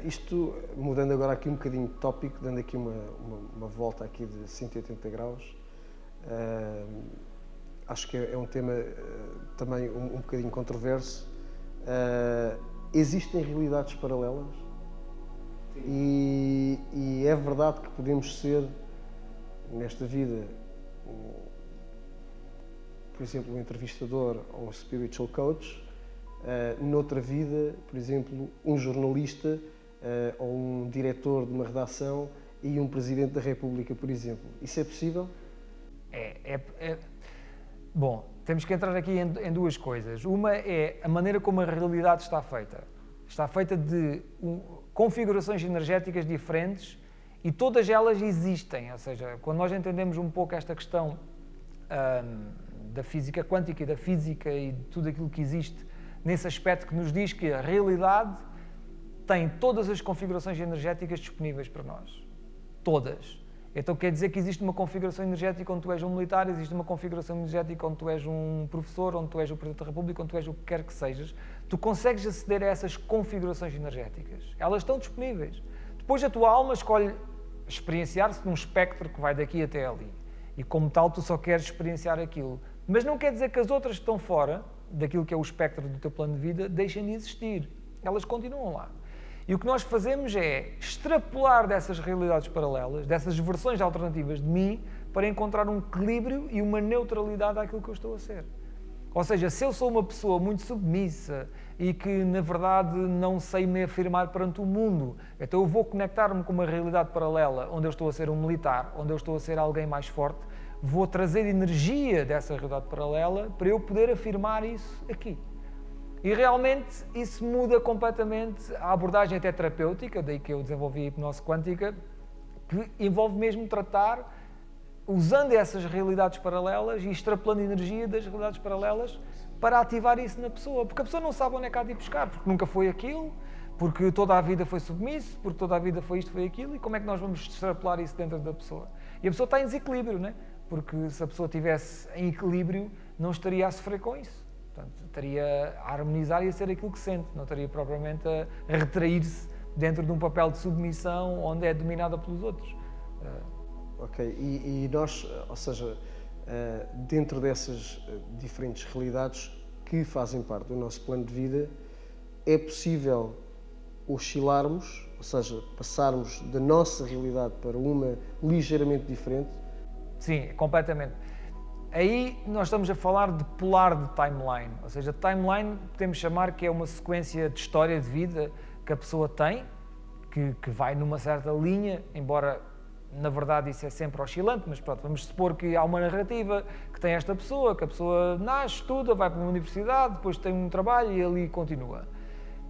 Isto, mudando agora aqui um bocadinho de tópico, dando aqui uma volta aqui de 180 graus, acho que é um tema também um bocadinho controverso. Existem realidades paralelas? E é verdade que podemos ser, nesta vida, por exemplo, um entrevistador ou um spiritual coach, noutra vida, por exemplo, um jornalista ou um diretor de uma redação e um presidente da República, por exemplo. Isso é possível? Bom, temos que entrar aqui em duas coisas. Uma é a maneira como a realidade está feita. Está feita de configurações energéticas diferentes e todas elas existem. Ou seja, quando nós entendemos um pouco esta questão da física quântica e da física e de tudo aquilo que existe nesse aspecto que nos diz que a realidade tem todas as configurações energéticas disponíveis para nós. Todas. Então quer dizer que existe uma configuração energética onde tu és um militar, existe uma configuração energética onde tu és um professor, onde tu és o Presidente da República, onde tu és o que quer que sejas. Tu consegues aceder a essas configurações energéticas. Elas estão disponíveis. Depois a tua alma escolhe experienciar-se num espectro que vai daqui até ali. E como tal, tu só queres experienciar aquilo. Mas não quer dizer que as outras que estão fora daquilo que é o espectro do teu plano de vida deixem de existir. Elas continuam lá. E o que nós fazemos é extrapolar dessas realidades paralelas, dessas versões alternativas de mim, para encontrar um equilíbrio e uma neutralidade àquilo que eu estou a ser. Ou seja, se eu sou uma pessoa muito submissa e que, na verdade, não sei me afirmar perante o mundo, então eu vou conectar-me com uma realidade paralela onde eu estou a ser um militar, onde eu estou a ser alguém mais forte, vou trazer energia dessa realidade paralela para eu poder afirmar isso aqui. E realmente isso muda completamente a abordagem até terapêutica, daí que eu desenvolvi a hipnose quântica, que envolve mesmo tratar usando essas realidades paralelas e extrapolando energia das realidades paralelas para ativar isso na pessoa. Porque a pessoa não sabe onde é que há de ir buscar, porque nunca foi aquilo, porque toda a vida foi submisso, porque toda a vida foi isto, foi aquilo, e como é que nós vamos extrapolar isso dentro da pessoa? E a pessoa está em desequilíbrio, não é? Porque se a pessoa estivesse em equilíbrio, não estaria a sofrer com isso. Portanto, estaria a harmonizar e a ser aquilo que sente, não estaria propriamente a retrair-se dentro de um papel de submissão onde é dominada pelos outros. Ok, e nós, ou seja, dentro dessas diferentes realidades que fazem parte do nosso plano de vida, é possível oscilarmos, ou seja, passarmos da nossa realidade para uma ligeiramente diferente? Sim, completamente. Aí nós estamos a falar de polar de timeline, ou seja, timeline podemos chamar que é uma sequência de história de vida que a pessoa tem, que vai numa certa linha, embora na verdade isso é sempre oscilante, mas pronto, vamos supor que há uma narrativa que tem esta pessoa, que a pessoa nasce, estuda, vai para uma universidade, depois tem um trabalho e ali continua.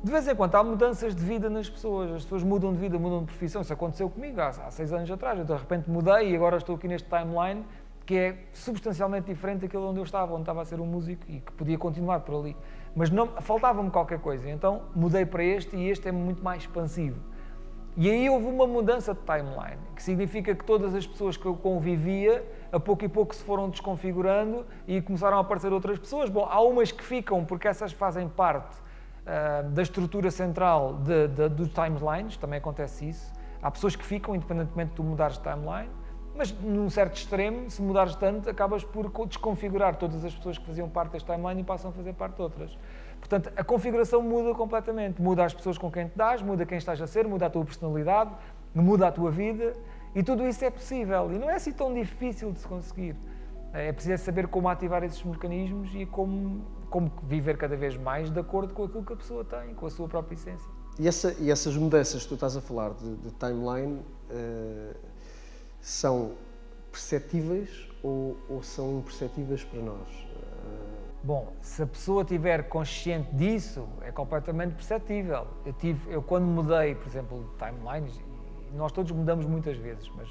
De vez em quando há mudanças de vida nas pessoas, as pessoas mudam de vida, mudam de profissão, isso aconteceu comigo há 6 anos atrás, eu de repente mudei e agora estou aqui neste timeline que é substancialmente diferente daquilo onde eu estava a ser um músico e que podia continuar por ali. Mas faltava-me qualquer coisa, então mudei para este e este é muito mais expansivo. E aí houve uma mudança de timeline, que significa que todas as pessoas que eu convivia, a pouco e pouco se foram desconfigurando e começaram a aparecer outras pessoas. Bom, há umas que ficam porque essas fazem parte da estrutura central dos timelines, também acontece isso. Há pessoas que ficam, independentemente de tu mudares de timeline, mas num certo extremo, se mudares tanto, acabas por desconfigurar todas as pessoas que faziam parte deste timeline e passam a fazer parte de outras. Portanto, a configuração muda completamente. Muda as pessoas com quem te dás, muda quem estás a ser, muda a tua personalidade, muda a tua vida e tudo isso é possível. E não é assim tão difícil de se conseguir. É preciso saber como ativar esses mecanismos e como viver cada vez mais de acordo com aquilo que a pessoa tem, com a sua própria essência. E essas mudanças que tu estás a falar de timeline são perceptíveis ou são imperceptíveis para nós? Bom, se a pessoa estiver consciente disso, é completamente perceptível. Eu quando mudei, por exemplo, de timelines, e nós todos mudamos muitas vezes, mas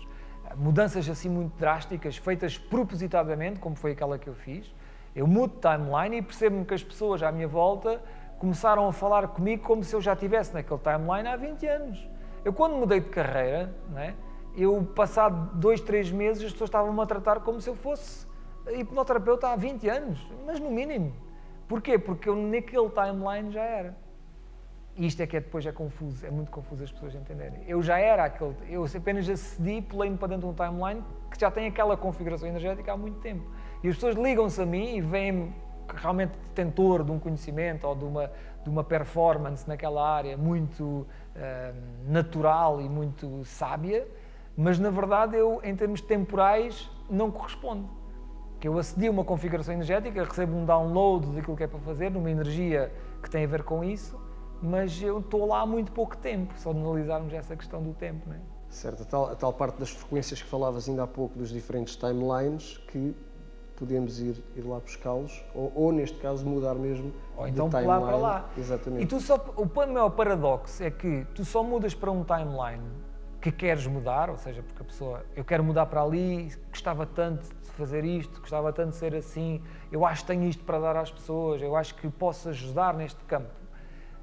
mudanças assim muito drásticas, feitas propositadamente, como foi aquela que eu fiz, eu mudo de timeline e percebo-me que as pessoas à minha volta começaram a falar comigo como se eu já estivesse naquele timeline há 20 anos. Eu quando mudei de carreira, né, eu passado 2, 3 meses, as pessoas estavam-me a tratar como se eu fosse hipnoterapeuta há 20 anos, mas no mínimo. Porquê? Porque eu naquele timeline já era. E isto é que depois é confuso, é muito confuso as pessoas entenderem. Eu já era aquele, eu apenas acedi, pulei-me para dentro de um timeline que já tem aquela configuração energética há muito tempo. E as pessoas ligam-se a mim e veem-me realmente detentor de um conhecimento ou de uma performance naquela área muito natural e muito sábia, mas na verdade eu, em termos temporais, não correspondo. Que eu acedi a uma configuração energética, recebo um download daquilo que é para fazer, numa energia que tem a ver com isso, mas eu estou lá há muito pouco tempo, só de analisarmos essa questão do tempo, não é? Certo, a tal parte das frequências que falavas ainda há pouco, dos diferentes timelines, que podemos ir lá buscá-los, ou neste caso mudar mesmo ou então de timeline. Pular para lá. Exatamente. E o maior paradoxo é que tu só mudas para um timeline que queres mudar, ou seja, porque a pessoa, eu quero mudar para ali, gostava tanto de fazer isto, gostava tanto de ser assim, eu acho que tenho isto para dar às pessoas, eu acho que posso ajudar neste campo.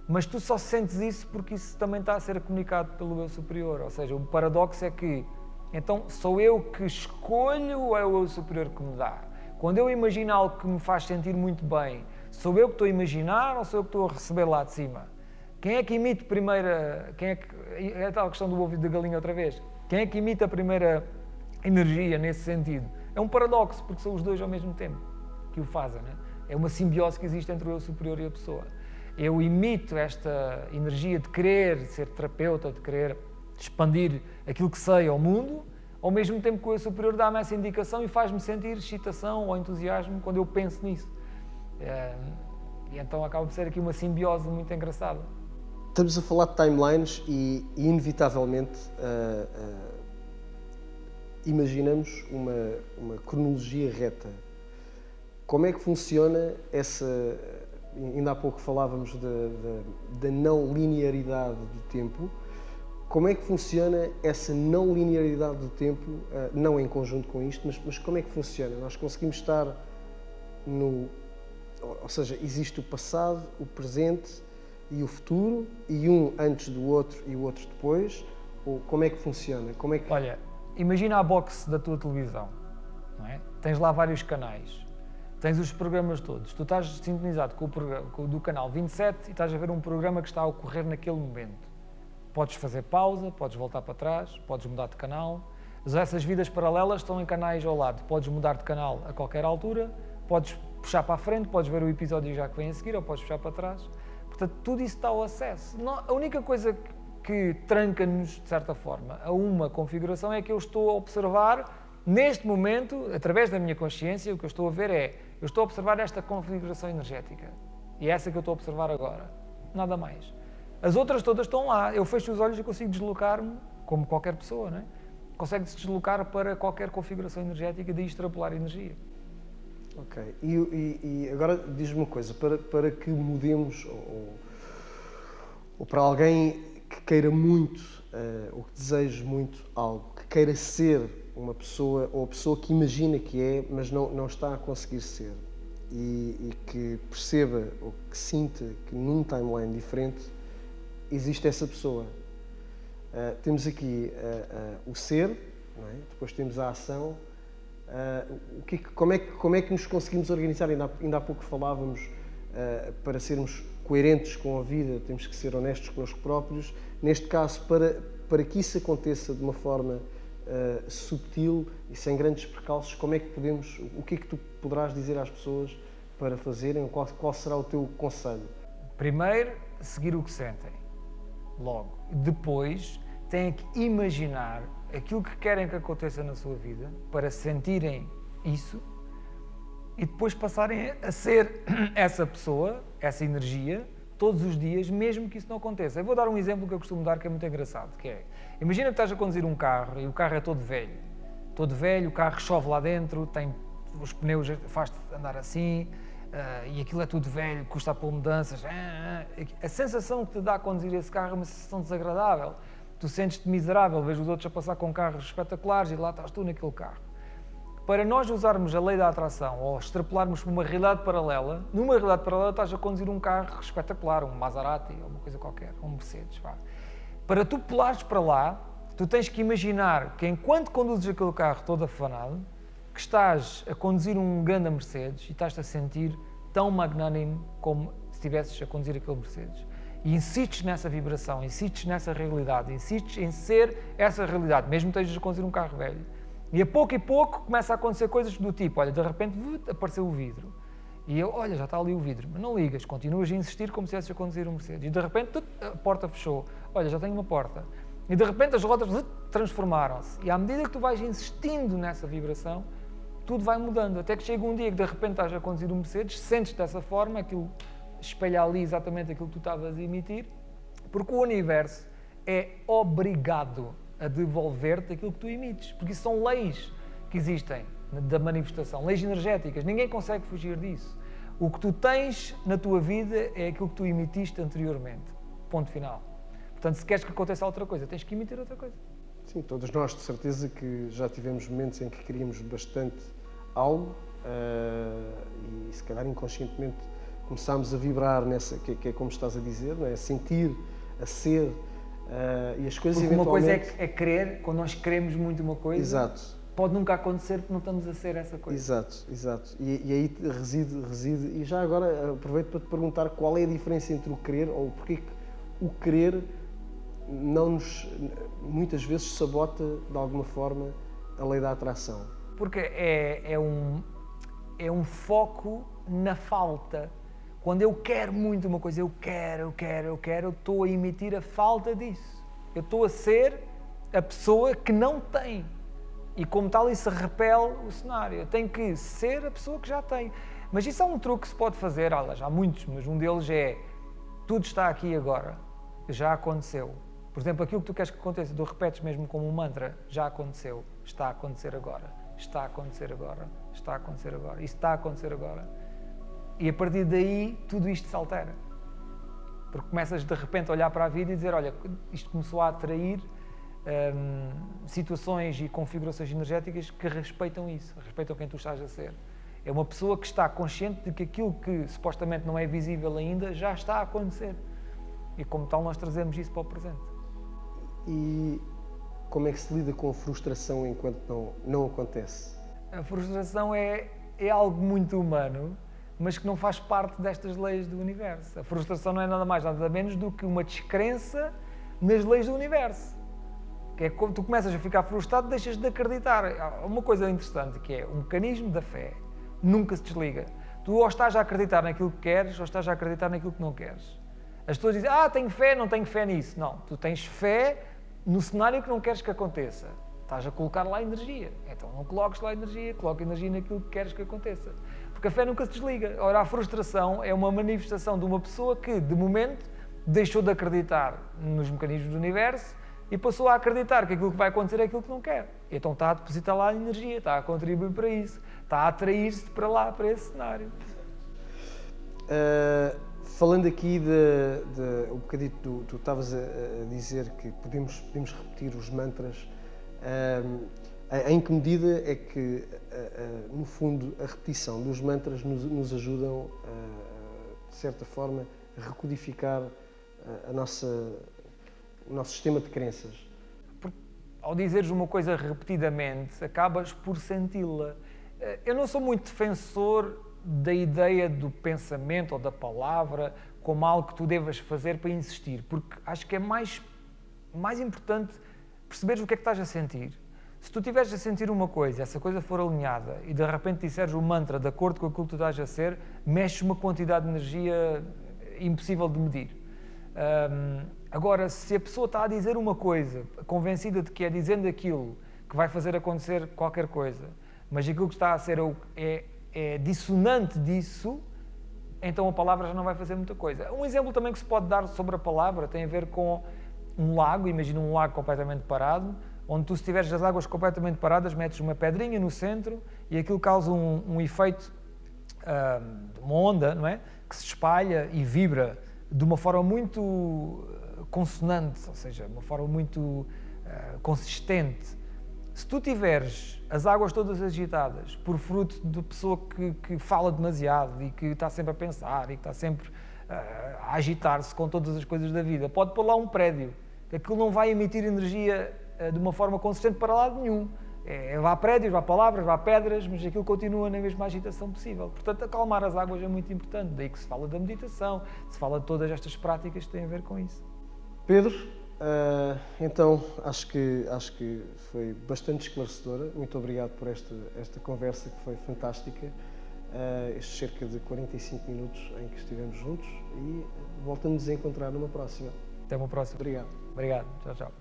Mas tu só sentes isso porque isso também está a ser comunicado pelo eu superior, ou seja, o paradoxo é que, então, sou eu que escolho ou é o eu superior que me dá? Quando eu imagino algo que me faz sentir muito bem, sou eu que estou a imaginar ou sou eu que estou a receber lá de cima? Quem é que emite primeira... É a tal questão do ovo de galinha outra vez. Quem é que emite a primeira energia nesse sentido? É um paradoxo, porque são os dois ao mesmo tempo que o fazem, né? É uma simbiose que existe entre o eu superior e a pessoa. Eu imito esta energia de querer ser terapeuta, de querer expandir aquilo que sei ao mundo, ao mesmo tempo que o eu superior dá-me essa indicação e faz-me sentir excitação ou entusiasmo quando eu penso nisso. E então acaba por ser aqui uma simbiose muito engraçada. Estamos a falar de timelines e inevitavelmente imaginamos uma cronologia reta. Como é que funciona essa... Ainda há pouco falávamos da não linearidade do tempo. Como é que funciona essa não linearidade do tempo, não em conjunto com isto, mas como é que funciona? Nós conseguimos estar no... Ou seja, existe o passado, o presente e o futuro, e um antes do outro e o outro depois? Ou como é que funciona? Como é que... Olha, imagina a box da tua televisão, não é? Tens lá vários canais. Tens os programas todos. Tu estás sintonizado com o programa do canal 27 e estás a ver um programa que está a ocorrer naquele momento. Podes fazer pausa, podes voltar para trás, podes mudar de canal. Essas vidas paralelas estão em canais ao lado. Podes mudar de canal a qualquer altura, podes puxar para a frente, podes ver o episódio já que vem a seguir ou podes puxar para trás. Portanto, tudo isso está ao acesso. A única coisa que tranca-nos, de certa forma, a uma configuração é que eu estou a observar, neste momento, através da minha consciência, o que eu estou a ver é, eu estou a observar esta configuração energética. E é essa que eu estou a observar agora. Nada mais. As outras todas estão lá. Eu fecho os olhos e consigo deslocar-me, como qualquer pessoa, não é? Consegue-se deslocar para qualquer configuração energética e daí extrapolar energia. Ok. E agora diz-me uma coisa, para que mudemos, ou para alguém que queira muito, ou que deseje muito algo, que queira ser uma pessoa, ou a pessoa que imagina que é, mas não está a conseguir ser, e que perceba, ou que sinta que num timeline diferente existe essa pessoa. Temos aqui o ser, não é? Depois temos a ação. Como é que nos conseguimos organizar? Ainda há pouco falávamos, para sermos coerentes com a vida, temos que ser honestos connosco próprios. Neste caso, para que isso aconteça de uma forma subtil e sem grandes percalços, como é que podemos, o que é que tu poderás dizer às pessoas para fazerem? Qual será o teu conselho? Primeiro, seguir o que sentem. Logo. Depois, têm que imaginar aquilo que querem que aconteça na sua vida para sentirem isso e depois passarem a ser essa pessoa, essa energia, todos os dias, mesmo que isso não aconteça. Eu vou dar um exemplo que eu costumo dar que é muito engraçado, que é, imagina que estás a conduzir um carro e o carro é todo velho, o carro chove lá dentro, tem os pneus, faz-te andar assim, e aquilo é tudo velho, custa a pôr mudanças. A sensação que te dá a conduzir esse carro é uma sensação desagradável. Tu sentes-te miserável, vês os outros a passar com carros espetaculares e lá estás tu naquele carro. Para nós usarmos a lei da atração ou extrapolarmos para uma realidade paralela, numa realidade paralela estás a conduzir um carro espetacular, um Maserati ou uma coisa qualquer, um Mercedes. Vá. Para tu pulares para lá, tu tens que imaginar que enquanto conduzes aquele carro todo afanado, que estás a conduzir um grande Mercedes e estás-te a sentir tão magnânimo como se estivesses a conduzir aquele Mercedes. E insistes nessa vibração, insistes nessa realidade, insistes em ser essa realidade, mesmo que estejas a conduzir um carro velho. E pouco começa a acontecer coisas do tipo, olha, de repente apareceu o vidro. E eu, olha, já está ali o vidro, mas não ligas, continuas a insistir como se estivesse a conduzir um Mercedes. E de repente a porta fechou, olha, já tenho uma porta. E de repente as rodas transformaram-se. E à medida que tu vais insistindo nessa vibração, tudo vai mudando. Até que chega um dia que de repente estás a conduzir um Mercedes, sentes dessa forma, aquilo espelha ali exatamente aquilo que tu estavas a emitir, porque o universo é obrigado a devolver-te aquilo que tu emites, porque isso são leis que existem da manifestação, leis energéticas, ninguém consegue fugir disso. O que tu tens na tua vida é aquilo que tu emitiste anteriormente, ponto final. Portanto, se queres que aconteça outra coisa, tens que emitir outra coisa. Sim, todos nós, de certeza, que já tivemos momentos em que queríamos bastante algo e, se calhar, inconscientemente começámos a vibrar nessa, que é como estás a dizer, não é? A sentir, a ser, e as coisas porque eventualmente... uma coisa é querer, quando nós queremos muito uma coisa, exato, pode nunca acontecer porque não estamos a ser essa coisa. Exato. E aí reside, e já agora aproveito para te perguntar qual é a diferença entre o querer, ou porque que o querer não nos, muitas vezes, sabota, de alguma forma, a lei da atração. porque é um foco na falta. Quando eu quero muito uma coisa, eu estou a emitir a falta disso. Eu estou a ser a pessoa que não tem. E como tal, isso repele o cenário. Eu tenho que ser a pessoa que já tem. Mas isso é um truque que se pode fazer, já há muitos, mas um deles é: tudo está aqui agora, já aconteceu. Por exemplo, aquilo que tu queres que aconteça, tu repetes mesmo como um mantra: já aconteceu, está a acontecer agora, está a acontecer agora, está a acontecer agora, isso está a acontecer agora. E a partir daí, tudo isto se altera. Porque começas de repente a olhar para a vida e dizer: olha, isto começou a atrair situações e configurações energéticas que respeitam isso, respeitam quem tu estás a ser. É uma pessoa que está consciente de que aquilo que supostamente não é visível ainda já está a acontecer. E como tal nós trazemos isso para o presente. E como é que se lida com a frustração enquanto não acontece? A frustração é algo muito humano, mas que não faz parte destas leis do universo. A frustração não é nada mais, nada menos do que uma descrença nas leis do universo. Que é quando tu começas a ficar frustrado, deixas de acreditar. Há uma coisa interessante que é o mecanismo da fé. Nunca se desliga. Tu ou estás a acreditar naquilo que queres, ou estás a acreditar naquilo que não queres. As pessoas dizem: tenho fé, não tenho fé nisso. Não, tu tens fé no cenário que não queres que aconteça. Estás a colocar lá energia. Então não coloques lá energia, coloca energia naquilo que queres que aconteça. Porque a fé nunca se desliga. Ora, a frustração é uma manifestação de uma pessoa que, de momento, deixou de acreditar nos mecanismos do universo e passou a acreditar que aquilo que vai acontecer é aquilo que não quer. Então está a depositar lá energia, está a contribuir para isso, está a atrair-se para lá, para esse cenário. Falando aqui um bocadinho, tu estavas a dizer que podemos repetir os mantras. Em que medida é que, no fundo, a repetição dos mantras nos ajudam, de certa forma, a recodificar o nosso sistema de crenças? Porque, ao dizeres uma coisa repetidamente, acabas por senti-la. Eu não sou muito defensor da ideia do pensamento ou da palavra como algo que tu devas fazer para insistir, porque acho que é mais importante perceberes o que é que estás a sentir. Se tu estiveres a sentir uma coisa, essa coisa for alinhada e de repente disseres o mantra de acordo com aquilo que tu estás a ser, mexes uma quantidade de energia impossível de medir. Agora, se a pessoa está a dizer uma coisa, convencida de que é dizendo aquilo que vai fazer acontecer qualquer coisa, mas aquilo que está a ser é dissonante disso, então a palavra já não vai fazer muita coisa. Um exemplo também que se pode dar sobre a palavra tem a ver com um lago. Imagina um lago completamente parado, onde tu, se tiveres as águas completamente paradas, metes uma pedrinha no centro e aquilo causa um efeito, uma onda, não é? Que se espalha e vibra de uma forma muito consonante, ou seja, uma forma muito consistente. Se tu tiveres as águas todas agitadas por fruto de pessoa que fala demasiado e que está sempre a pensar e que está sempre a agitar-se com todas as coisas da vida, pode pôr lá um prédio, que aquilo não vai emitir energia de uma forma consistente para lado nenhum. Vá prédios, vá palavras, vá pedras, mas aquilo continua na mesma agitação possível. Portanto, acalmar as águas é muito importante. Daí que se fala da meditação, se fala de todas estas práticas que têm a ver com isso. Pedro, então acho que foi bastante esclarecedora. Muito obrigado por esta conversa que foi fantástica. Estes cerca de 45 minutos em que estivemos juntos e voltamos a encontrar numa próxima. Até uma próxima. Obrigado. Obrigado. Tchau, tchau.